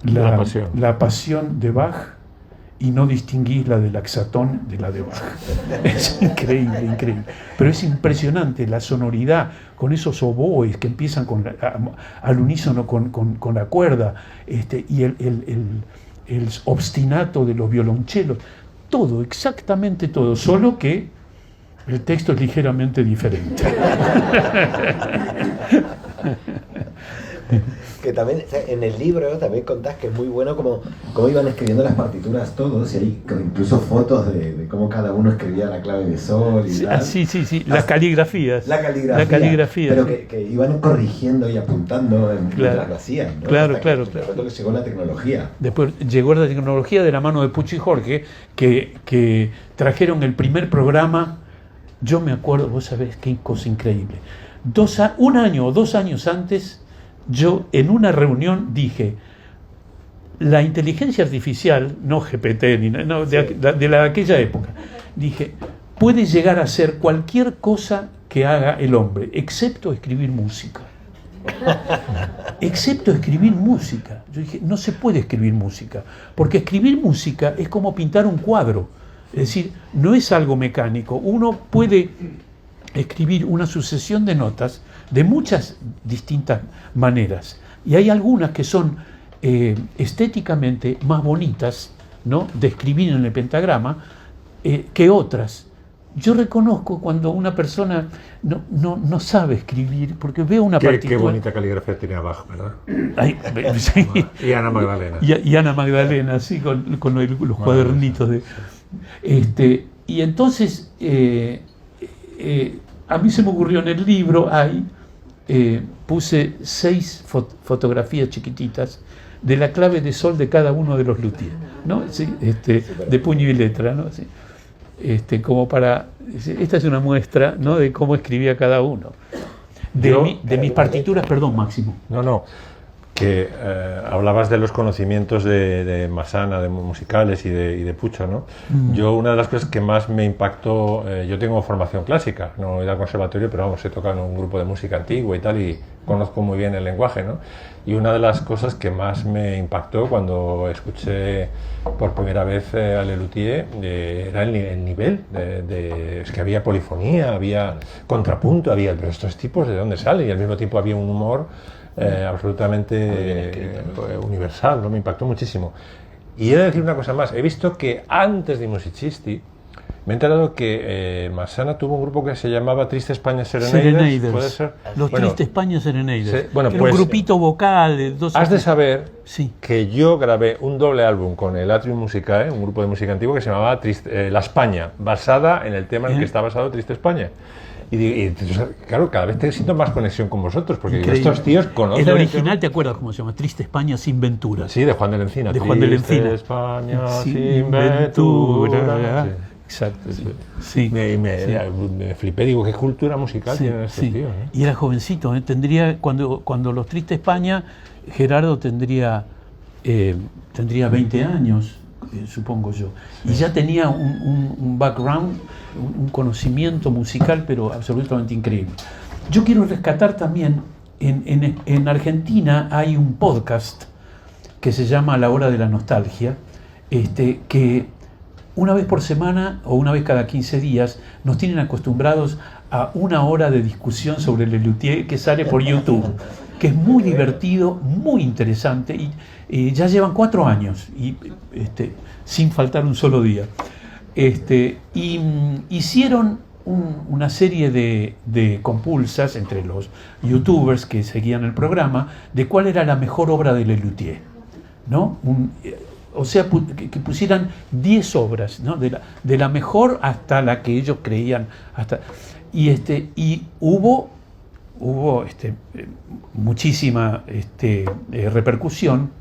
la pasión de Bach y no distinguís la de Laxatón de la de Bach. Es increíble, increíble. Pero es impresionante la sonoridad con esos oboes que empiezan al unísono con la cuerda, y el obstinato de los violonchelos. Todo, exactamente todo, solo que el texto es ligeramente diferente. Que también en el libro también contás que es muy bueno cómo iban escribiendo las partituras todos, y hay incluso fotos de cómo cada uno escribía la clave de sol y tal. Sí, las caligrafías. La caligrafía, pero sí. que iban corrigiendo y apuntando mientras lo hacían, ¿no? Claro. Que llegó la tecnología. Después llegó la tecnología de la mano de Pucho y Jorge, que trajeron el primer programa. Yo me acuerdo, vos sabés qué cosa increíble. 1 año o 2 años antes, yo en una reunión dije: la inteligencia artificial, no GPT, de aquella época, dije, puede llegar a ser cualquier cosa que haga el hombre, excepto escribir música. Excepto escribir música. Yo dije, no se puede escribir música, porque escribir música es como pintar un cuadro. Es decir, no es algo mecánico. Uno puede escribir una sucesión de notas de muchas distintas maneras, y hay algunas que son estéticamente más bonitas, ¿no?, de escribir en el pentagrama que otras. Yo reconozco cuando una persona no sabe escribir, porque veo una partitura. Qué bonita caligrafía tenía Bach, ¿verdad? Ay, sí. Y Ana Magdalena. Y Ana Magdalena, sí, con los cuadernitos de. Y entonces a mí se me ocurrió en el libro, puse 6 fotografías chiquititas de la clave de sol de cada uno de los luthiers, ¿no? Sí, de puño y letra, ¿no? Sí. Como para, esta es una muestra, ¿no?, de cómo escribía cada uno. De mis partituras, perdón, Máximo. No, que hablabas de los conocimientos de Massana, de musicales y de Pucho, ¿no? Yo, una de las cosas que más me impactó, yo tengo formación clásica, no he ido al conservatorio, pero vamos, he tocado en un grupo de música antigua y tal, y conozco muy bien el lenguaje, ¿no? Y una de las cosas que más me impactó cuando escuché por primera vez a Lelutier era el nivel es que había polifonía, había contrapunto, pero estos tipos, ¿de dónde salen? Y al mismo tiempo había un humor absolutamente universal, ¿no? Me impactó muchísimo. Y he de decir una cosa más, he visto que antes de I Musicisti me he enterado que Massana tuvo un grupo que se llamaba Triste España Serenaders, ¿puede ser? Los Triste España Serenaders. Bueno, era un grupito vocal de 2. Has de saber que yo grabé un doble álbum con el Atrium Musicae, un grupo de música antigua que se llamaba La España, basada en el tema en el que está basado Triste España. Y claro, cada vez te siento más conexión con vosotros, porque estos tíos conocen. El original, ¿te acuerdas cómo se llama? Triste España sin ventura. Sí, de Juan de la Encina. De Juan de la Encina. Triste España sin ventura. Sí. Exacto. Sí. Me flipé, digo, qué cultura musical tienen estos tíos, ¿eh? Y era jovencito, ¿eh? Tendría, cuando los Triste España, Gerardo tendría 20 años. Supongo yo, y ya tenía un background, un conocimiento musical, pero absolutamente increíble. Yo quiero rescatar también, en Argentina hay un podcast que se llama La Hora de la Nostalgia, que una vez por semana o una vez cada 15 días nos tienen acostumbrados a 1 hora de discusión sobre Lelutier que sale por YouTube, que es muy divertido, muy interesante, y ya llevan 4 años y sin faltar un solo día. Y hicieron una serie de compulsas entre los youtubers que seguían el programa de cuál era la mejor obra de Lelutier, ¿no? O sea, que pusieran 10 obras, ¿no? De la mejor hasta la que ellos creían. Y hubo muchísima repercusión.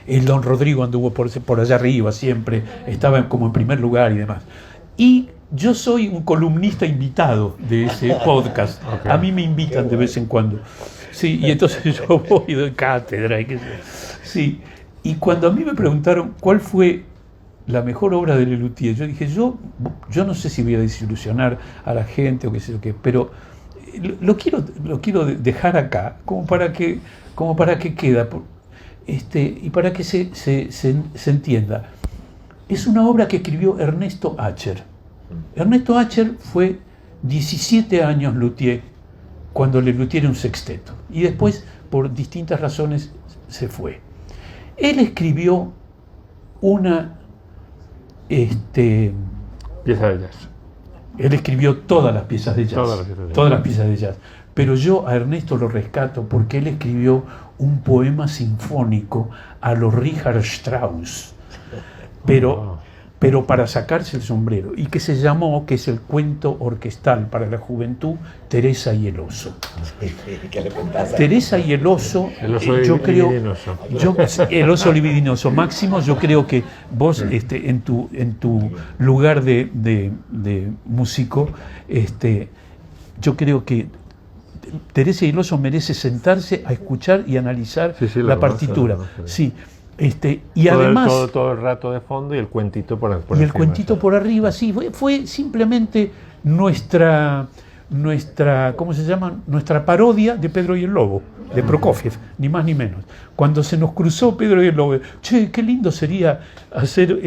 El Don Rodrigo anduvo por allá arriba siempre, estaba como en primer lugar y demás. Y yo soy un columnista invitado de ese podcast. Okay. A mí me invitan de vez en cuando. Sí, y entonces yo voy y doy cátedra. Sí. Y cuando a mí me preguntaron cuál fue la mejor obra de Lelutier, yo dije, yo no sé si voy a desilusionar a la gente o qué sé yo qué, pero lo quiero dejar acá como para que queda y para que se entienda. Es una obra que escribió Ernesto Acher. Ernesto Acher fue 17 años luthier cuando Lelutier era un sexteto y después por distintas razones se fue. Él escribió una pieza de jazz. Él escribió todas las piezas de jazz. Todas las piezas de jazz. Pero yo a Ernesto lo rescato porque él escribió un poema sinfónico a lo Richard Strauss. Pero para sacarse el sombrero, y que se llamó, que es el cuento orquestal para la juventud, Teresa y el oso. ¿Qué le contás? Teresa y el oso, yo creo, el oso libidinoso. Máximo, yo creo que vos, en tu lugar de músico, yo creo que Teresa y el oso merece sentarse a escuchar y analizar la partitura. Sí. Y todo además todo el rato de fondo y el cuentito por encima. Y el cuentito por arriba, sí, fue simplemente nuestra ¿cómo se llama? Nuestra parodia de Pedro y el Lobo, de Prokofiev, ni más ni menos. Cuando se nos cruzó Pedro y el Lobo, che, qué lindo sería hacer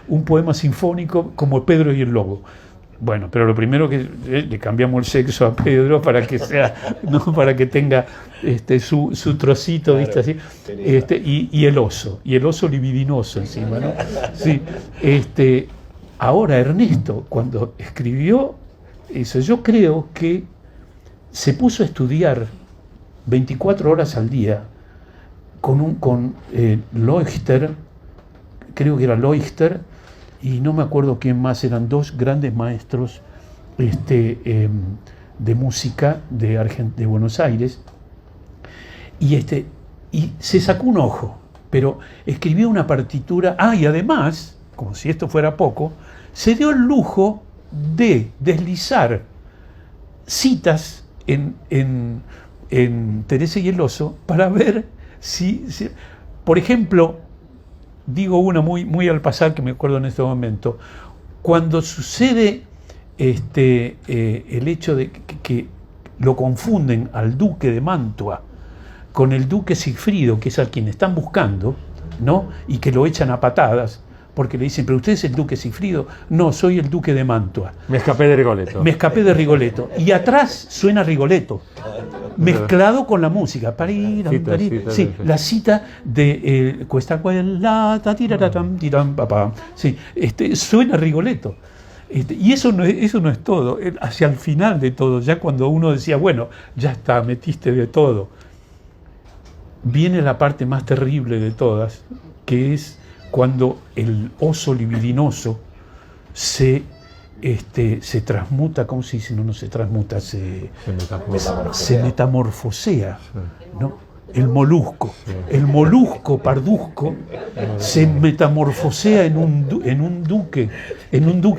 un poema sinfónico como Pedro y el Lobo. Bueno, pero lo primero que le cambiamos el sexo a Pedro para que sea, no para que tenga su trocito, claro, ¿viste? Así, y el oso libidinoso encima, ¿no? Sí, ahora Ernesto, cuando escribió eso, yo creo que se puso a estudiar 24 horas al día con Leuchter, creo que era Leuchter, y no me acuerdo quién más, eran dos grandes maestros de música de Buenos Aires, y se sacó un ojo, pero escribió una partitura, y además, como si esto fuera poco, se dio el lujo de deslizar citas en Teresa y el oso para ver si por ejemplo, digo una muy al pasar que me acuerdo en este momento, cuando sucede el hecho de que lo confunden al duque de Mantua con el duque Sigfrido, que es al quien están buscando, ¿no? Y que lo echan a patadas, porque le dicen, pero usted es el duque Sigfrido. No, soy el duque de Mantua. Me escapé de Rigoletto. Me escapé de Rigoletto. Y atrás suena Rigoletto, mezclado con la música. Sí, la cita de Cuesta Quellata, tiraratam, tiram, papá. Sí, suena Rigoletto. Y eso no es todo. Hacia el final de todo, ya cuando uno decía, bueno, ya está, metiste de todo, viene la parte más terrible de todas, que es cuando el oso libidinoso se transmuta, ¿cómo se dice? No se transmuta, se metamorfosea, ¿no? El molusco parduzco se metamorfosea en un duque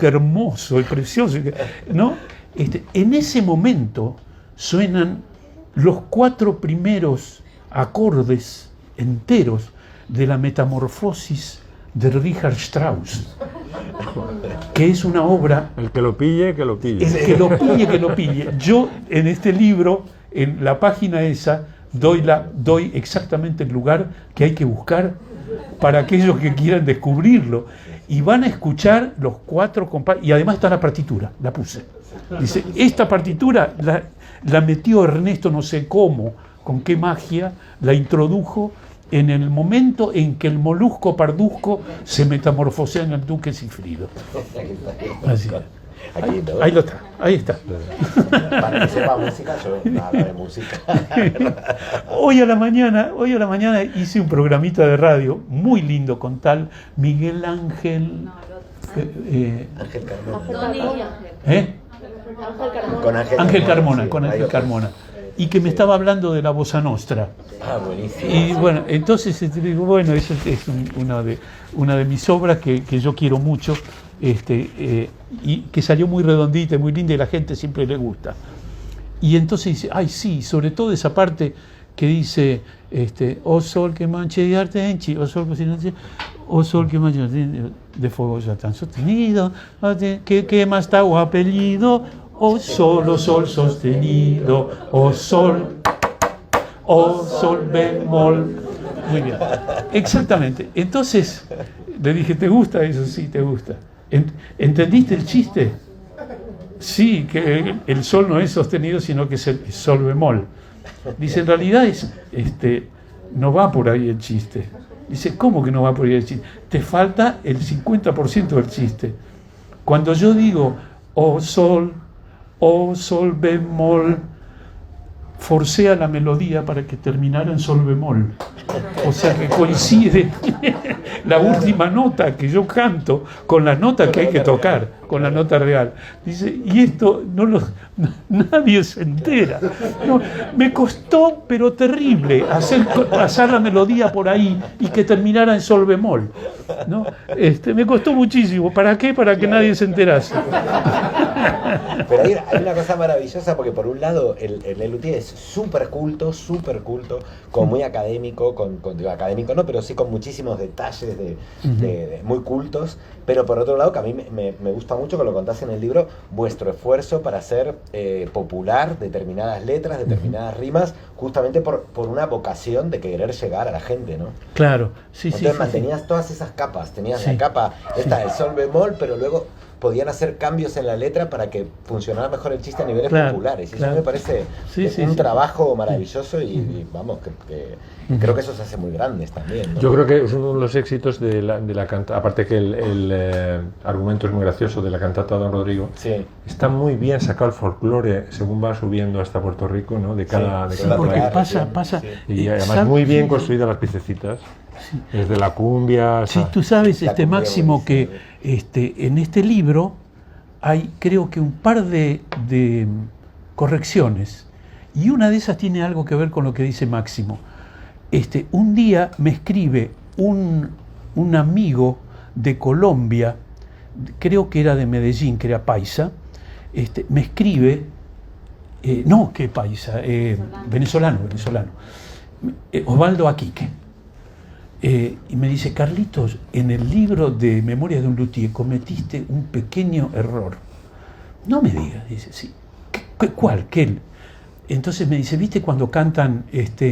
hermoso y precioso, ¿no? En ese momento suenan los 4 primeros acordes enteros de la Metamorfosis de Richard Strauss, que es una obra... El que lo pille, que lo pille. El que lo pille. Yo en este libro, en la página esa, doy exactamente el lugar que hay que buscar para aquellos que quieran descubrirlo. Y van a escuchar los 4 compases. Y además está la partitura, la puse. Dice, esta partitura la metió Ernesto no sé cómo, con qué magia, la introdujo en el momento en que el molusco parduzco se metamorfosea en el duque Sigfrido. Así. Aquí, ¿no? Ahí lo está, ahí está. Para que sepa música, yo nada de música. Hoy a la mañana hice un programita de radio muy lindo con tal Miguel Ángel. Ángel Carmona. Tony y Ángel. ¿Eh? Con Ángel Carmona, sí, con Ángel radio. Carmona. Y que me estaba hablando de la Bossa Nostra. Ah, buenísimo. Y bueno, entonces digo, bueno, eso es una de mis obras que yo quiero mucho, y que salió muy redondita y muy linda y la gente siempre le gusta. Y entonces dice, ay sí, sobre todo esa parte que dice, oh sol que manche de artenchi, oh sol que manche de fuego ya tan sostenido, que más está o apellido, oh sol sostenido, oh sol bemol. Muy bien, exactamente. Entonces le dije, ¿te gusta eso? Sí, te gusta. ¿Entendiste el chiste? Sí, que el sol no es sostenido, sino que es el sol bemol. Dice, en realidad no va por ahí el chiste. Dice, ¿cómo que no va por ahí el chiste? Te falta el 50% del chiste. Cuando yo digo, oh sol bemol, forcea la melodía para que terminara en sol bemol. O sea que coincide la última nota que yo canto con la nota que hay que tocar, con la nota real. Dice, y esto nadie se entera. No, me costó, pero terrible, pasar la melodía por ahí y que terminara en sol bemol, ¿no? Me costó muchísimo. ¿Para qué? Para que nadie se enterase. Pero hay una cosa maravillosa porque por un lado el Lelutier es súper culto, como muy académico, digo académico no, pero sí con muchísimos detalles de muy cultos, pero por otro lado que a mí me gusta mucho que lo contás en el libro, vuestro esfuerzo para hacer popular determinadas letras, determinadas rimas, justamente por una vocación de querer llegar a la gente, ¿no? Claro, sí, entonces sí. mantenías todas esas capas, tenías Sí. la capa esta del sol bemol, pero luego podían hacer cambios en la letra para que funcionara mejor el chiste a niveles populares. Y claro. eso me parece un trabajo maravilloso y vamos, que creo que eso se hace muy grandes también, ¿no? Yo creo que es uno de los éxitos de la cantata, aparte que el argumento es muy gracioso de la cantata Don Rodrigo, Sí. está muy bien sacado el folclore según va subiendo hasta Puerto Rico, ¿no? De cada Porque país. pasa. Y además muy bien construidas las piececitas, desde la cumbia. Sí, tú sabes, La cumbia Máximo, que buenísima. en este libro hay, creo que un par de correcciones, y una de esas tiene algo que ver con lo que dice Máximo. Un día me escribe un amigo de Colombia, creo que era de Medellín, que era paisa, me escribe, no, que paisa, venezolano, Osvaldo Aquique. Y me dice, Carlitos, en el libro de Memorias de un Luthier cometiste un pequeño error. No me digas, dice, sí. ¿Cuál? ¿Qué? Entonces me dice, ¿viste cuando cantan exacto?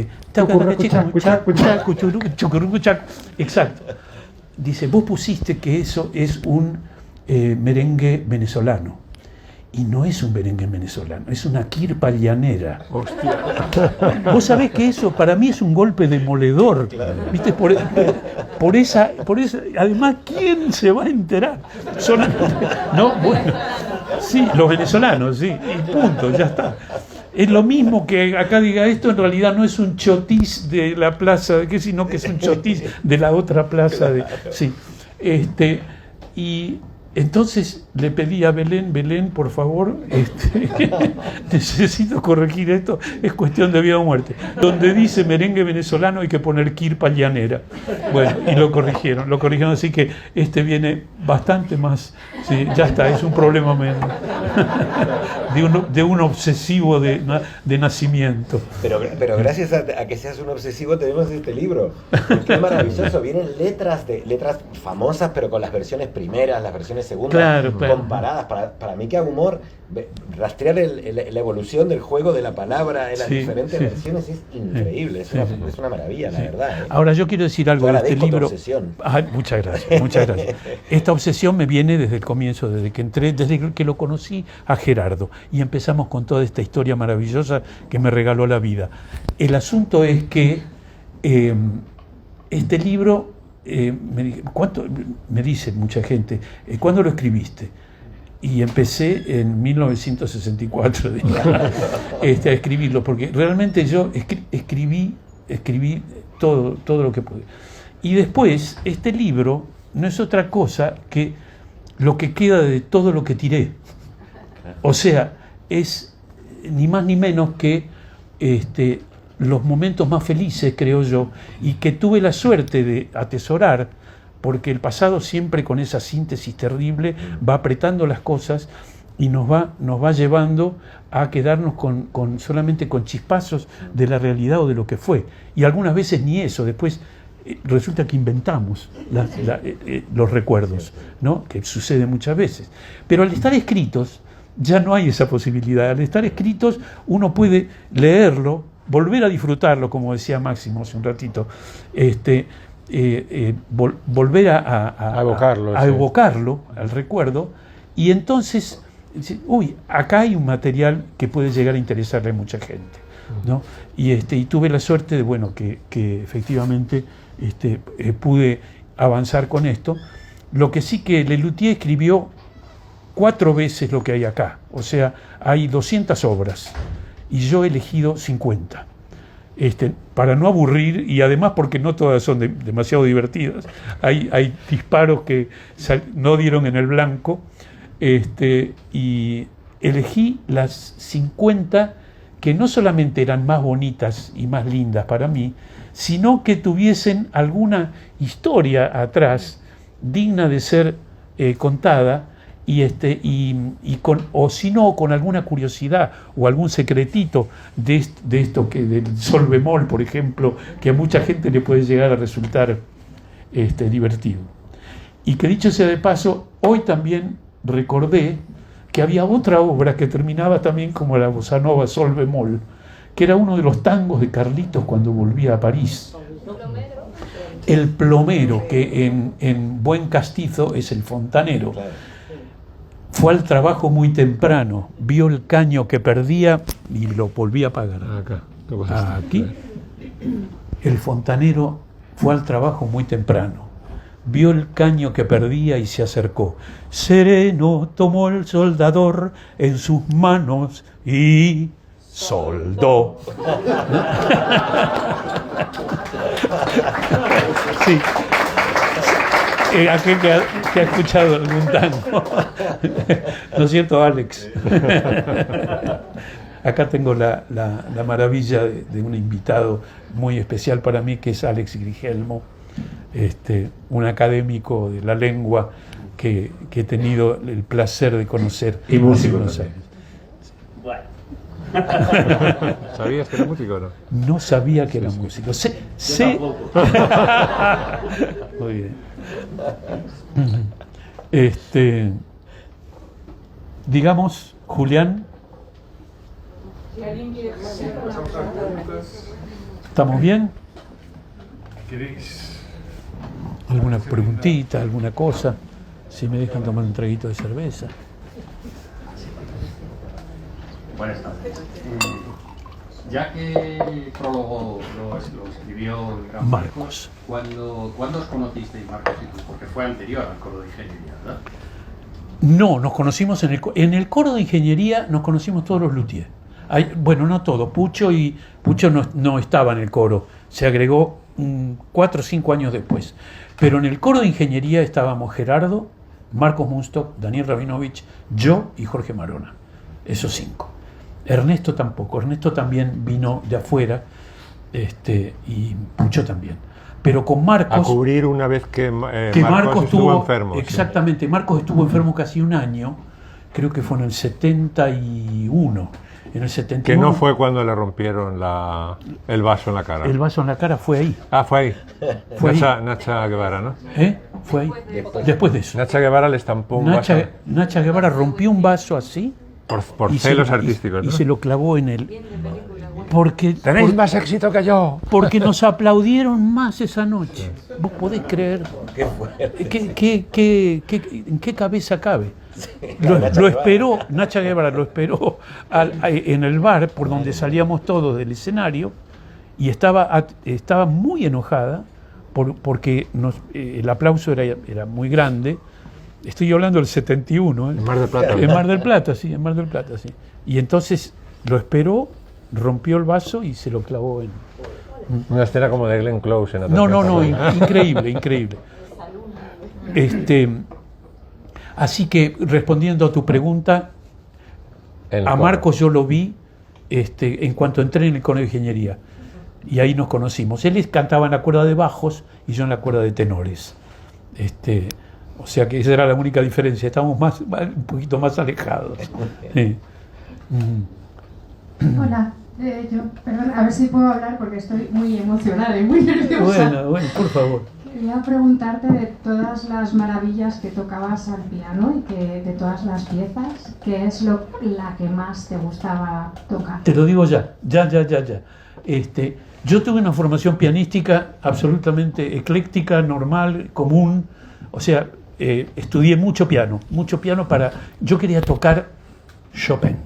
Dice, vos pusiste que eso es un merengue venezolano. Y no es un merengue venezolano, es una quirpa llanera. Hostia. Vos sabés que eso para mí es un golpe demoledor. Claro. ¿Viste? Por esa. Además, ¿quién se va a enterar? No, bueno. Sí, los venezolanos, sí. Y punto, ya está. Es lo mismo que acá diga esto, en realidad no es un chotis de la plaza de qué, sino que es un chotis de la otra plaza de. Sí. Y entonces le pedí a Belén, por favor, necesito corregir esto, es cuestión de vida o muerte. Donde dice merengue venezolano hay que poner quirpa llanera. Bueno, y lo corrigieron, así que viene bastante más, sí, ya está, es un problema menos. De un obsesivo de nacimiento. Pero gracias a que seas un obsesivo tenemos este libro. Porque es maravilloso, vienen letras famosas, pero con las versiones primeras, las versiones segundas, comparadas. Para mí que hago humor, rastrear la evolución del juego de la palabra en las diferentes versiones es increíble, es una maravilla, la verdad. Ahora yo quiero decir algo de este libro. Tu obsesión. Muchas gracias. Esta obsesión me viene desde el comienzo, desde que lo conocí a Gerardo y empezamos con toda esta historia maravillosa que me regaló la vida. El asunto es que este libro, me dice mucha gente, ¿cuándo lo escribiste? y empecé en 1964 a escribirlo, porque realmente yo escribí todo lo que pude. Y después, este libro no es otra cosa que lo que queda de todo lo que tiré. O sea, es ni más ni menos que los momentos más felices, creo yo, y que tuve la suerte de atesorar, porque el pasado siempre con esa síntesis terrible va apretando las cosas y nos va llevando a quedarnos solamente con chispazos de la realidad o de lo que fue. Y algunas veces ni eso, después resulta que inventamos los recuerdos, ¿no? Que sucede muchas veces. Pero al estar escritos ya no hay esa posibilidad. Al estar escritos uno puede leerlo, volver a disfrutarlo, como decía Máximo hace un ratito, volver a evocarlo, al recuerdo, y entonces, uy, acá hay un material que puede llegar a interesarle a mucha gente, ¿no? Y tuve la suerte de, bueno, que efectivamente pude avanzar con esto. Lo que sí, que Lelutier escribió 4 veces lo que hay acá, o sea, hay 200 obras y yo he elegido 50, para no aburrir, y además porque no todas son demasiado divertidas. Hay disparos que no dieron en el blanco, y elegí las 50 que no solamente eran más bonitas y más lindas para mí, sino que tuviesen alguna historia atrás digna de ser contada, o si no, con alguna curiosidad o algún secretito de esto, que del sol bemol, por ejemplo, que a mucha gente le puede llegar a resultar divertido. Y que, dicho sea de paso, hoy también recordé que había otra obra que terminaba también como la bossa nova sol bemol, que era uno de los tangos de Carlitos cuando volvía a París. El plomero, que en buen castizo es el fontanero. Fue al trabajo muy temprano, vio el caño que perdía y lo volvía a pagar. Aquí, el fontanero fue al trabajo muy temprano, vio el caño que perdía y se acercó. Sereno tomó el soldador en sus manos y soldó. Sí. Aquel que ha escuchado algún tango. ¿No es cierto, Alex? Acá tengo la maravilla de un invitado muy especial para mí, que es Alex Grigelmo, un académico de la lengua que he tenido el placer de conocer. Y músico Buenos también. Aires. Bueno. ¿Sabías que era músico o no? No sabía que era músico. Sé. Muy bien. Digamos, Julián, ¿estamos bien? ¿Queréis? ¿Alguna preguntita, alguna cosa? Si me dejan tomar un traguito de cerveza. Buenas tardes. Ya que el prólogo lo escribió el gran Marcos. ¿Cuándo os conocisteis, Marcos y tú? Porque fue anterior al coro de ingeniería, ¿verdad? No, nos conocimos en el coro de ingeniería, nos conocimos todos los luthiers. Bueno, no todos, Pucho no estaba en el coro, se agregó 4 o 5 años después. Pero en el coro de ingeniería estábamos Gerardo, Marcos Munstock, Daniel Rabinovich, yo y Jorge Marona, esos 5. Ernesto tampoco, Ernesto también vino de afuera, y Pucho también. Pero con Marcos... A cubrir una vez que Marcos estuvo enfermo. Exactamente, sí. Marcos estuvo enfermo casi un año, creo que fue en el 71. En el 71. Que no fue cuando le rompieron el vaso en la cara. El vaso en la cara fue ahí. Ah, fue ahí. Fue Nacha Guevara, ¿no? Fue ahí. Después de eso. Nacha Guevara le estampó un vaso. Nacha Guevara rompió un vaso así. Por celos artísticos, ¿no? Y se lo clavó en el... Porque, ¡Tenéis más éxito que yo! Porque nos aplaudieron más esa noche. ¿Vos podés creer? Qué fuerte. ¿En qué cabeza cabe? Lo esperó, Nacha Guevara lo esperó en el bar por donde salíamos todos del escenario, y estaba muy enojada porque el aplauso era muy grande, Estoy hablando del 71. En Mar del Plata. En Mar del Plata, sí, en Mar del Plata, sí. Y entonces lo esperó, rompió el vaso y se lo clavó en... Una escena como de Glenn Close en No, increíble, increíble. Así que, respondiendo a tu pregunta, a Marcos yo lo vi en cuanto entré en el Colegio de Ingeniería. Y ahí nos conocimos. Él cantaba en la cuerda de bajos y yo en la cuerda de tenores. O sea que esa era la única diferencia. Estábamos un poquito más alejados. Hola, perdón, a ver si puedo hablar porque estoy muy emocionada y muy nerviosa. Bueno, por favor. Quería preguntarte de todas las maravillas que tocabas al piano y que de todas las piezas, ¿qué es la que más te gustaba tocar? Te lo digo ya. Yo tuve una formación pianística absolutamente ecléctica, normal, común. O sea, estudié mucho piano yo quería tocar Chopin.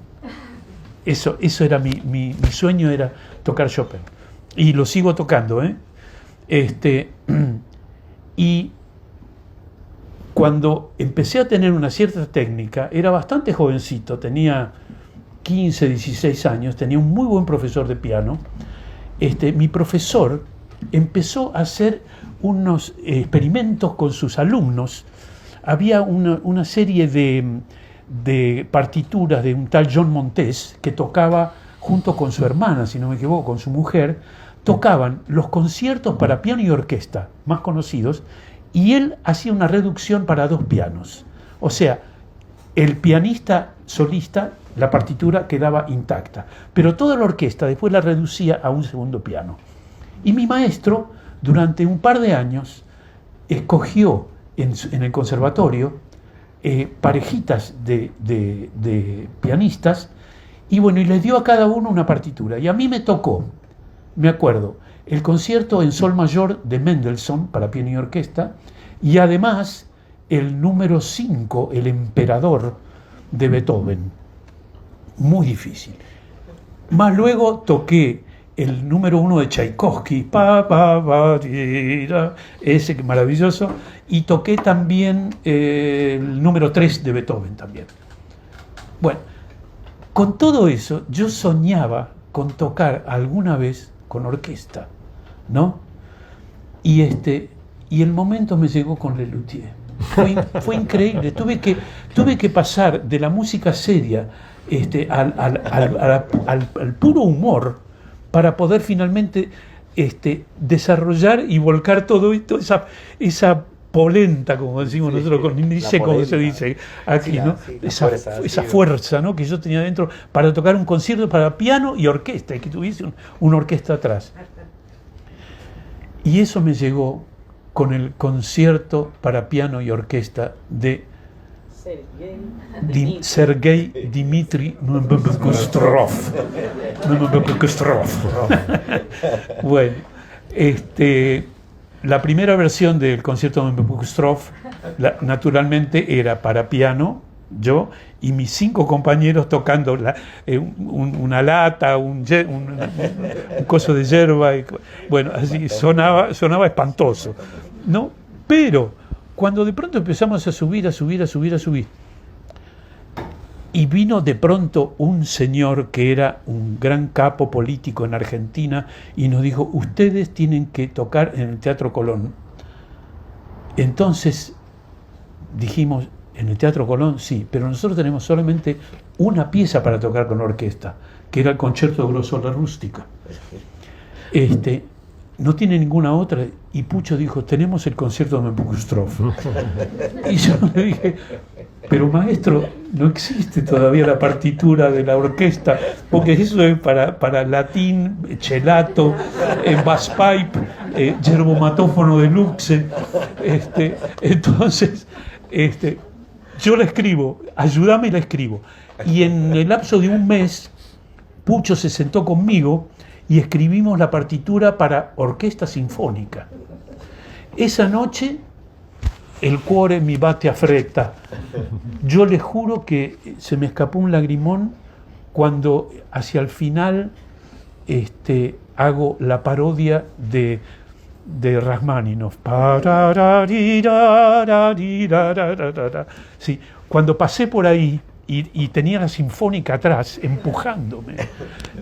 Eso era mi sueño, era tocar Chopin. Y lo sigo tocando, y cuando empecé a tener una cierta técnica, era bastante jovencito, tenía 15, 16 años, tenía un muy buen profesor de piano. Mi profesor empezó a hacer unos experimentos con sus alumnos. Había una serie de partituras de un tal John Montes que tocaba junto con su hermana, si no me equivoco, con su mujer, tocaban los conciertos para piano y orquesta más conocidos, y él hacía una reducción para 2 pianos. O sea, el pianista solista, la partitura quedaba intacta, pero toda la orquesta después la reducía a un segundo piano. Y mi maestro, durante un par de años, escogió en el conservatorio parejitas de pianistas, y bueno, y les dio a cada uno una partitura. Y a mí me tocó, me acuerdo, el concierto en sol mayor de Mendelssohn para piano y orquesta, y además el número 5, el Emperador, de Beethoven. Muy difícil. Más luego toqué el número 1 de Tchaikovsky, ese que maravilloso, y toqué también el número 3 de Beethoven también. Bueno, con todo eso yo soñaba con tocar alguna vez con orquesta, ¿no? Y el momento me llegó con Lelutier. Fue increíble. Tuve que pasar de la música seria al puro humor para poder finalmente desarrollar y volcar todo esto, esa polenta, como decimos nosotros, ni sé cómo se dice aquí, ¿no? Esa fuerza, ¿no?, que yo tenía dentro para tocar un concierto para piano y orquesta, y que tuviese una orquesta atrás. Y eso me llegó con el concierto para piano y orquesta de Sergei Dmitri Membekostrov. Bueno, la primera versión del concierto de Membekostrov naturalmente era para piano, yo y mis 5 compañeros tocando una lata, un coso de yerba, bueno, así sonaba espantoso, ¿no? Pero cuando de pronto empezamos a subir, y vino de pronto un señor que era un gran capo político en Argentina y nos dijo: ustedes tienen que tocar en el Teatro Colón. Entonces dijimos: ¿en el Teatro Colón? Sí, pero nosotros tenemos solamente una pieza para tocar con orquesta, que era el Concerto Grosso alla Rustica. No tiene ninguna otra. Y Pucho dijo: tenemos el concierto de Membekostrov. Y yo le dije: pero maestro, no existe todavía la partitura de la orquesta, porque eso es para latín, chelato, bass pipe, yerbomatófono de Luxe. Entonces, yo la escribo, ayúdame y la escribo. Y en el lapso de un mes, Pucho se sentó conmigo y escribimos la partitura para orquesta sinfónica. Esa noche, el cuore mi bate a fretta. Yo les juro que se me escapó un lagrimón cuando hacia el final hago la parodia de Rachmaninoff. Sí, cuando pasé por ahí y tenía la sinfónica atrás empujándome,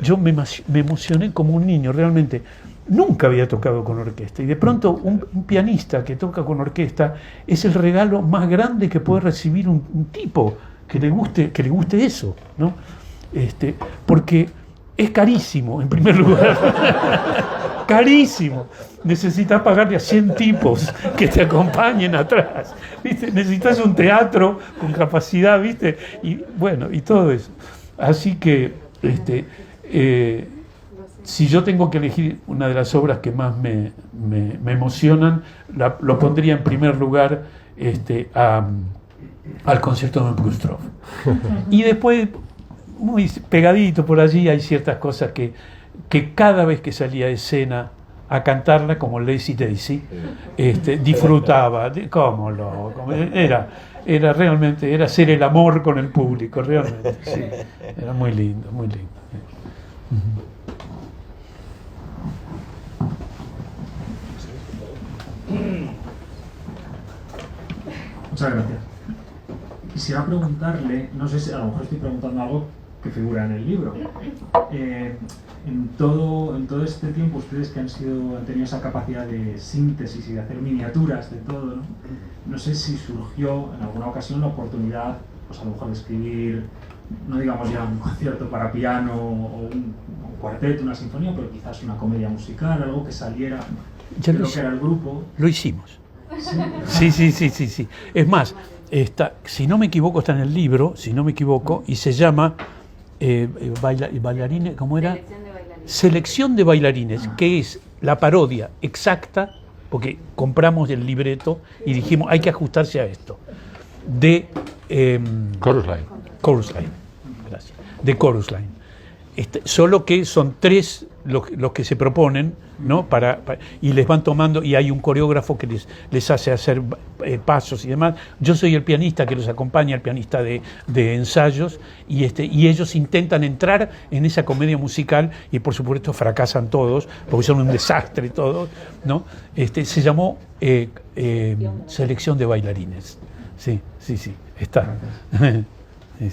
yo me emocioné como un niño, realmente. Nunca había tocado con orquesta y de pronto un pianista que toca con orquesta es el regalo más grande que puede recibir un tipo que le guste eso, ¿no? Porque es carísimo, en primer lugar. Carísimo. Necesitas pagarle a 100 tipos que te acompañen atrás, ¿viste? Necesitas un teatro con capacidad, ¿viste? Y bueno, y todo eso. Así que si yo tengo que elegir una de las obras que más me emocionan, lo pondría en primer lugar al concierto de Prokofiev. Y después, muy pegadito por allí, hay ciertas cosas que cada vez que salía a escena a cantarla, como Lazy Daisy, disfrutaba. ¿Cómo lo? Era realmente, era hacer el amor con el público, realmente. Sí. Era muy lindo, muy lindo. Muchas gracias. Quisiera preguntarle, no sé si a lo mejor estoy preguntando algo que figura en el libro. En todo este tiempo, ustedes que han tenido esa capacidad de síntesis y de hacer miniaturas de todo, ¿no? No sé si surgió en alguna ocasión la oportunidad, pues a lo mejor de escribir, no digamos ya un concierto para piano o un cuarteto, una sinfonía, pero quizás una comedia musical, algo que saliera de lo que era el grupo. Lo hicimos. Sí. Es más, si no me equivoco, está en el libro, si no me equivoco, y se llama bailarines, ¿cómo era? Selección de bailarines, que es la parodia exacta, porque compramos el libreto y dijimos hay que ajustarse a esto, de Chorus Line. Gracias. De Chorus Line. Solo que son 3 los que se proponen, ¿no? Y les van tomando, y hay un coreógrafo que les hace hacer pasos y demás. Yo soy el pianista que los acompaña, el pianista de ensayos, y ellos intentan entrar en esa comedia musical y por supuesto fracasan todos, porque son un desastre todos, ¿no? Se llamó Selección de Bailarines. Sí, está. Sí.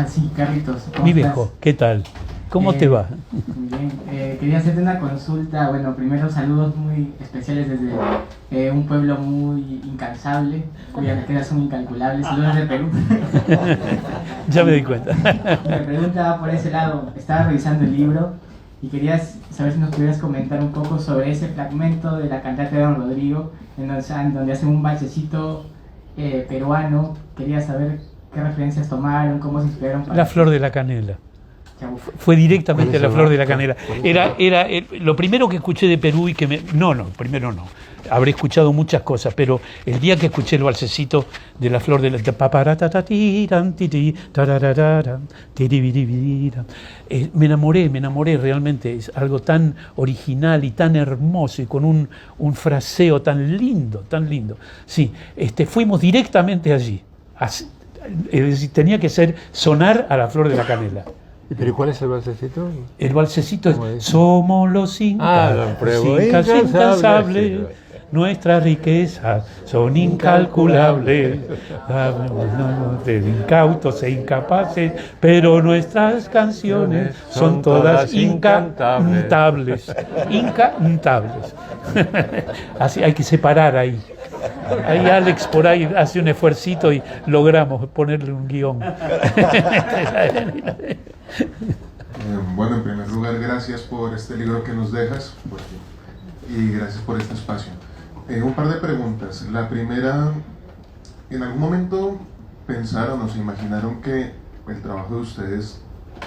Sí, Carlitos. Mi viejo, ¿qué tal? ¿Cómo te va? Muy bien. Quería hacerte una consulta. Bueno, primero saludos muy especiales desde un pueblo muy incansable, cuyas riquezas son incalculables. Saludos de Perú. Ya me di cuenta. Mi pregunta va por ese lado. Estaba revisando el libro y quería saber si nos pudieras comentar un poco sobre ese fragmento de la cantata de Don Rodrigo, en donde hacen un valsecito peruano. Quería saber qué referencias tomaron, cómo se inspiraron para... La Flor de la Canela. Fue directamente La Flor de la Canela. Era lo primero que escuché de Perú y que primero no. Habré escuchado muchas cosas, pero el día que escuché el balsecito de La Flor de la me enamoré realmente. Es algo tan original y tan hermoso y con un fraseo tan lindo. Sí, fuimos directamente allí. Es decir, tenía que sonar a La Flor de la Canela. ¿Pero cuál es el balsecito? El balsecito es: somos los incas, incansables, nuestras riquezas son incalculables, incautos e incapaces, pero nuestras canciones son todas incantables. Así hay que separar ahí. Ahí Alex por ahí hace un esfuercito y logramos ponerle un guión. Bueno, en primer lugar, gracias por este libro que nos dejas y gracias por este espacio. Un par de preguntas. La primera, ¿en algún momento pensaron o se imaginaron que el trabajo de ustedes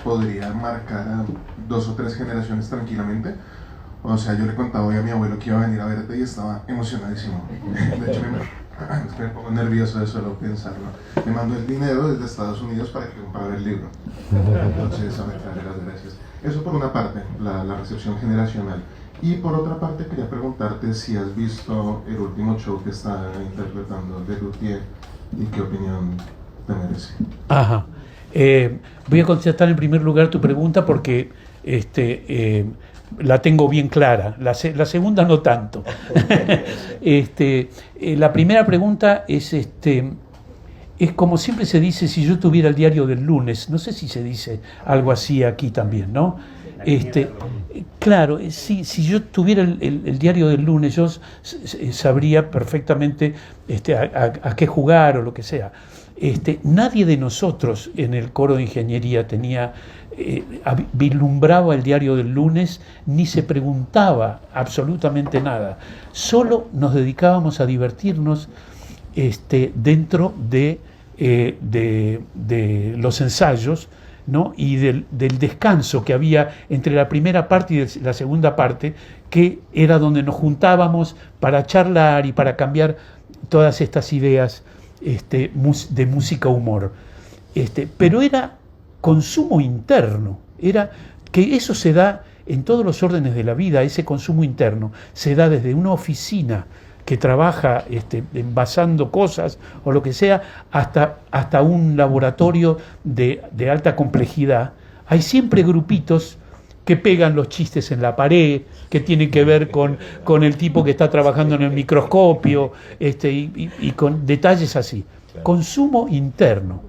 podría marcar a 2 o 3 generaciones tranquilamente? O sea, yo le contaba hoy a mi abuelo que iba a venir a verte y estaba emocionadísimo. De hecho, me pongo nervioso de solo pensarlo. Me mandó el dinero desde Estados Unidos para que comprara el libro. Entonces, a ver, las gracias. Eso por una parte, la recepción generacional. Y por otra parte, quería preguntarte si has visto el último show que está interpretando Lelutier y qué opinión te merece. Ajá. Voy a contestar en primer lugar tu pregunta porque la tengo bien clara. La segunda no tanto. La primera pregunta es como siempre se dice, si yo tuviera el diario del lunes. No sé si se dice algo así aquí también, ¿no? Claro, si yo tuviera el diario del lunes, yo sabría perfectamente a qué jugar o lo que sea. Nadie de nosotros en el coro de ingeniería vislumbraba el diario del lunes, ni se preguntaba absolutamente nada. Solo nos dedicábamos a divertirnos dentro de los ensayos, ¿no? Y del descanso que había entre la primera parte y la segunda parte, que era donde nos juntábamos para charlar y para cambiar todas estas ideas de música humor. Pero era consumo interno, era que eso se da en todos los órdenes de la vida. Ese consumo interno se da desde una oficina que trabaja envasando cosas o lo que sea, hasta un laboratorio de alta complejidad. Hay siempre grupitos que pegan los chistes en la pared, que tienen que ver con el tipo que está trabajando en el microscopio, y con detalles así. Consumo interno.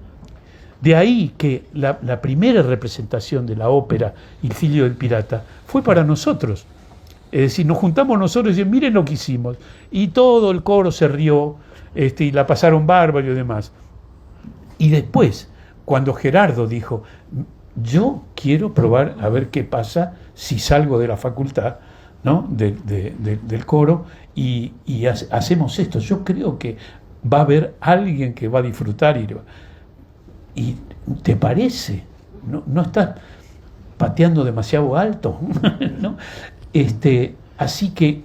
De ahí que la primera representación de la ópera Il Figlio del Pirata fue para nosotros. Es decir, nos juntamos nosotros y decimos, miren lo que hicimos. Y todo el coro se rió, y la pasaron bárbaro y demás. Y después, cuando Gerardo dijo, yo quiero probar a ver qué pasa si salgo de la facultad, ¿no? del coro y hacemos esto. Yo creo que va a haber alguien que va a disfrutar y ¿te parece? ¿No estás pateando demasiado alto? ¿No? Así que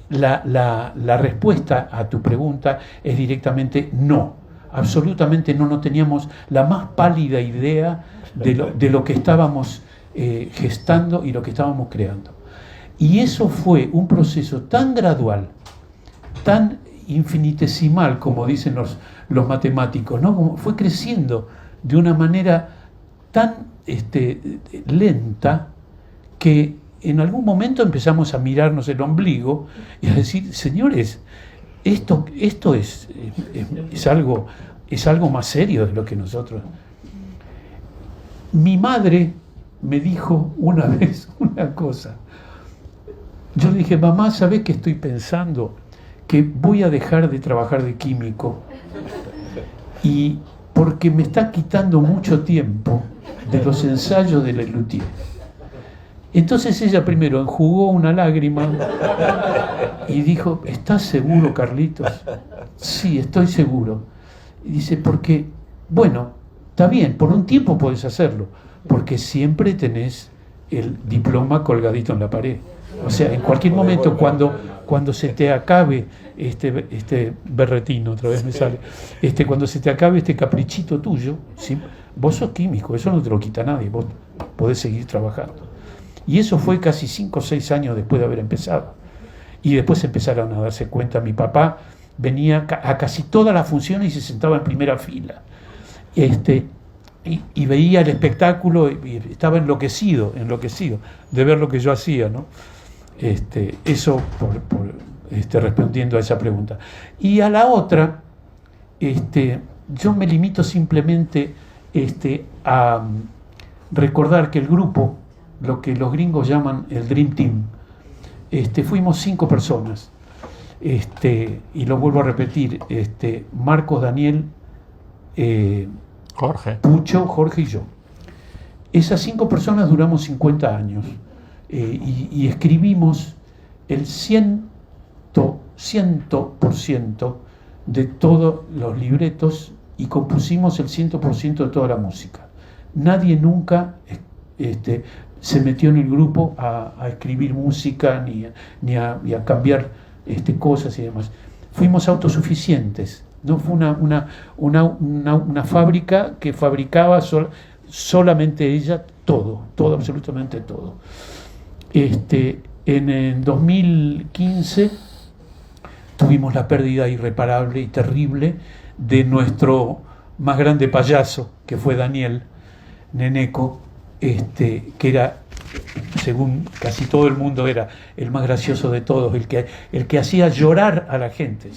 la respuesta a tu pregunta es directamente no. Absolutamente no teníamos la más pálida idea de lo que estábamos gestando y lo que estábamos creando. Y eso fue un proceso tan gradual, tan infinitesimal, como dicen los matemáticos, ¿no? Como fue creciendo de una manera tan lenta que en algún momento empezamos a mirarnos el ombligo y a decir, señores, esto es algo más serio de lo que nosotros. Mi madre me dijo una vez una cosa. Yo le dije, mamá, ¿sabés qué estoy pensando? Que voy a dejar de trabajar de químico y porque me está quitando mucho tiempo de los ensayos de Lelutier. Entonces ella primero enjugó una lágrima y dijo, ¿estás seguro, Carlitos? Sí, estoy seguro. Y dice, porque, bueno, está bien, por un tiempo podés hacerlo, porque siempre tenés el diploma colgadito en la pared. O sea, en cualquier momento, cuando se te acabe este berretín, otra vez me sale, cuando se te acabe este caprichito tuyo, ¿sí? Vos sos químico, eso no te lo quita nadie, vos podés seguir trabajando. Y eso fue casi 5 o 6 años después de haber empezado. Y después empezaron a darse cuenta. Mi papá venía a casi todas las funciones y se sentaba en primera fila. Y veía el espectáculo y estaba enloquecido de ver lo que yo hacía, ¿no? Eso respondiendo a esa pregunta. Y a la otra, yo me limito simplemente a recordar que el grupo, lo que los gringos llaman el Dream Team, fuimos 5 personas, y lo vuelvo a repetir, Marcos, Daniel, Jorge, Pucho, Jorge y yo. Esas 5 personas duramos 50 años, y escribimos el 100% de todos los libretos y compusimos el 100% de toda la música. Nadie nunca se metió en el grupo a escribir música ni a cambiar cosas y demás. Fuimos autosuficientes, no fue una fábrica que fabricaba solamente ella todo, absolutamente todo. En el 2015 tuvimos la pérdida irreparable y terrible de nuestro más grande payaso, que fue Daniel Neneco, que era, según casi todo el mundo, era el más gracioso de todos, el que hacía llorar a la gente.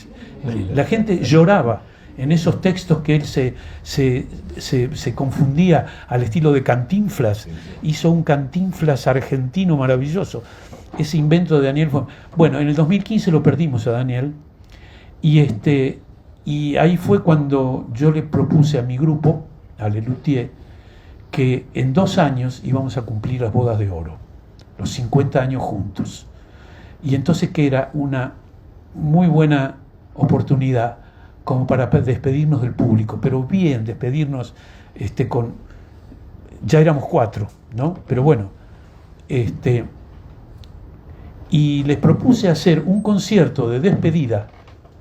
La gente lloraba en esos textos que él se confundía al estilo de Cantinflas. Hizo un Cantinflas argentino maravilloso. Ese invento de Daniel fue... Bueno, en el 2015 lo perdimos a Daniel, y ahí fue cuando yo le propuse a mi grupo, a Lelutier, que en 2 años íbamos a cumplir las bodas de oro, los 50 años juntos. Y entonces que era una muy buena oportunidad como para despedirnos del público, pero bien despedirnos ya éramos 4, ¿no? Pero bueno, y les propuse hacer un concierto de despedida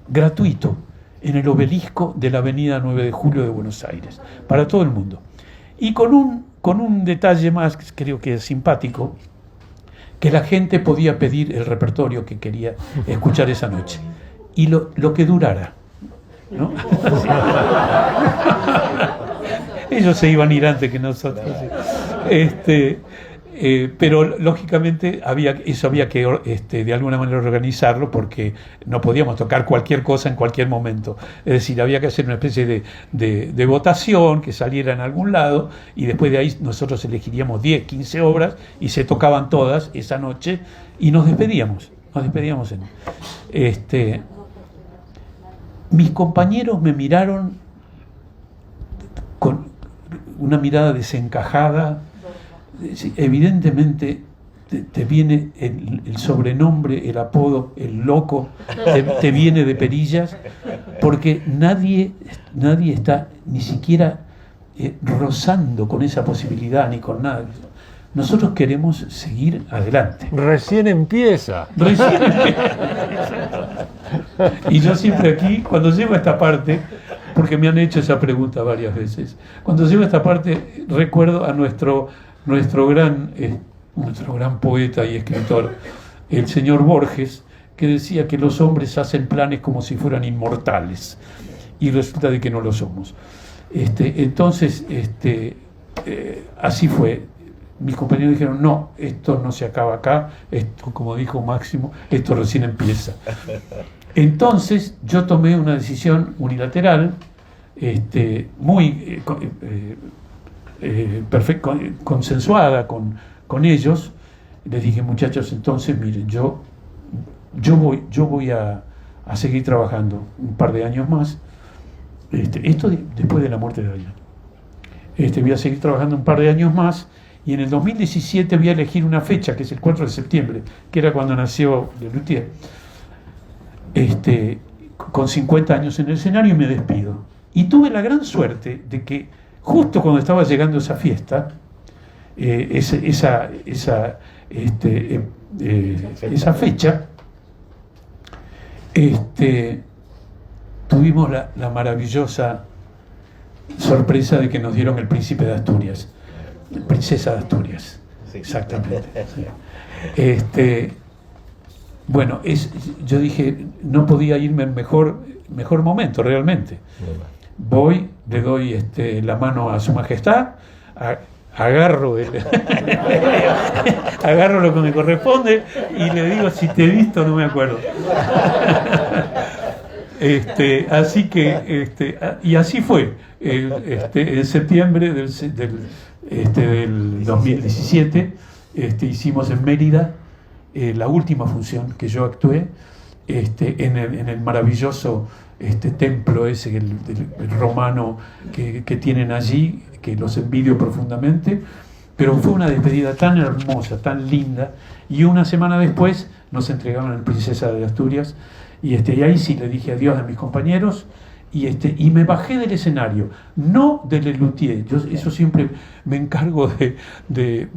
gratuito en el obelisco de la avenida 9 de Julio de Buenos Aires, para todo el mundo. Y con un detalle más, que creo que es simpático, que la gente podía pedir el repertorio que quería escuchar esa noche, y lo que durara, ¿no? Ellos se iban a ir antes que nosotros. Pero lógicamente eso había que de alguna manera organizarlo, porque no podíamos tocar cualquier cosa en cualquier momento. Es decir, había que hacer una especie de votación que saliera en algún lado, y después de ahí nosotros elegiríamos 10, 15 obras y se tocaban todas esa noche y nos despedíamos. Mis compañeros me miraron con una mirada desencajada. Evidentemente te viene el sobrenombre, el apodo, el loco, te viene de perillas, porque nadie está ni siquiera rozando con esa posibilidad, ni con nada. Nosotros queremos seguir adelante. Recién empieza. Y yo siempre aquí, cuando llego a esta parte, porque me han hecho esa pregunta varias veces, cuando llego a esta parte recuerdo a nuestro gran poeta y escritor, el señor Borges, que decía que los hombres hacen planes como si fueran inmortales, y resulta de que no lo somos. Entonces, así fue. Mis compañeros dijeron, no, esto no se acaba acá, esto, como dijo Máximo, esto recién empieza. Entonces yo tomé una decisión unilateral, muy consensuada con ellos. Les dije, muchachos, entonces miren, yo voy a seguir trabajando un par de años más. Esto después de la muerte de Daniel. Voy a seguir trabajando un par de años más, y en el 2017 voy a elegir una fecha, que es el 4 de septiembre, que era cuando nació Lelutier, con 50 años en el escenario, y me despido. Y tuve la gran suerte de que justo cuando estaba llegando esa fiesta, esa fecha, tuvimos la maravillosa sorpresa de que nos dieron el príncipe de Asturias, princesa de Asturias, exactamente. Bueno, yo dije, no podía irme en mejor momento realmente. Voy, le doy la mano a su majestad, agarro lo que me corresponde y le digo, si te he visto no me acuerdo. Así que y así fue. En septiembre del 2017 hicimos en Mérida la última función que yo actué, en el maravilloso templo ese, el romano que tienen allí, que los envidio profundamente. Pero fue una despedida tan hermosa, tan linda, y una semana después nos entregaron al Princesa de Asturias, y ahí sí le dije adiós a mis compañeros, y me bajé del escenario, no de Lelutier. Yo eso siempre me encargo de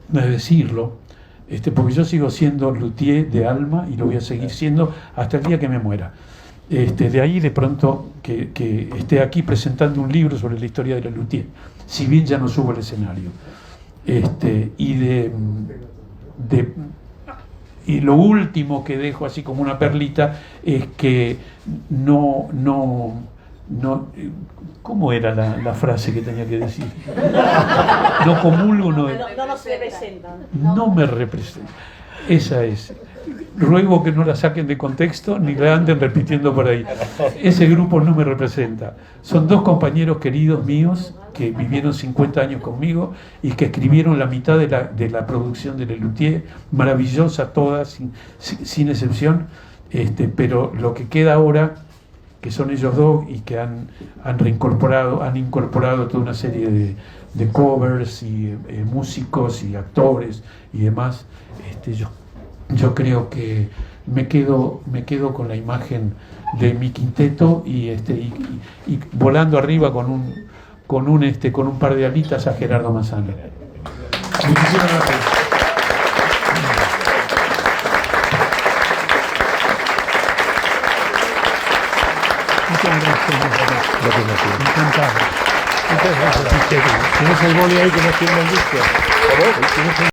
decirlo, porque yo sigo siendo Luthier de alma y lo voy a seguir siendo hasta el día que me muera. De ahí de pronto que esté aquí presentando un libro sobre la historia de Lelutier, si bien ya no subo al escenario. Y lo último que dejo así como una perlita es que no no, ¿cómo era la frase que tenía que decir? No comulgo, no nos representan. no me representa. Esa es. Ruego que no la saquen de contexto ni la anden repitiendo por ahí. Ese grupo no me representa. Son dos compañeros queridos míos que vivieron 50 años conmigo y que escribieron la mitad de la producción de Lelutier, maravillosa toda, sin excepción, pero lo que queda ahora, que son ellos dos y que han incorporado toda una serie de covers y músicos y actores y demás, yo creo que me quedo con la imagen de mi quinteto y volando arriba con un par de alitas a Gerardo Mazzano. Muchísimas gracias. Muchas gracias. Encantado. Muchas gracias. ¿Tienes el boli ahí que nos tiene el disco?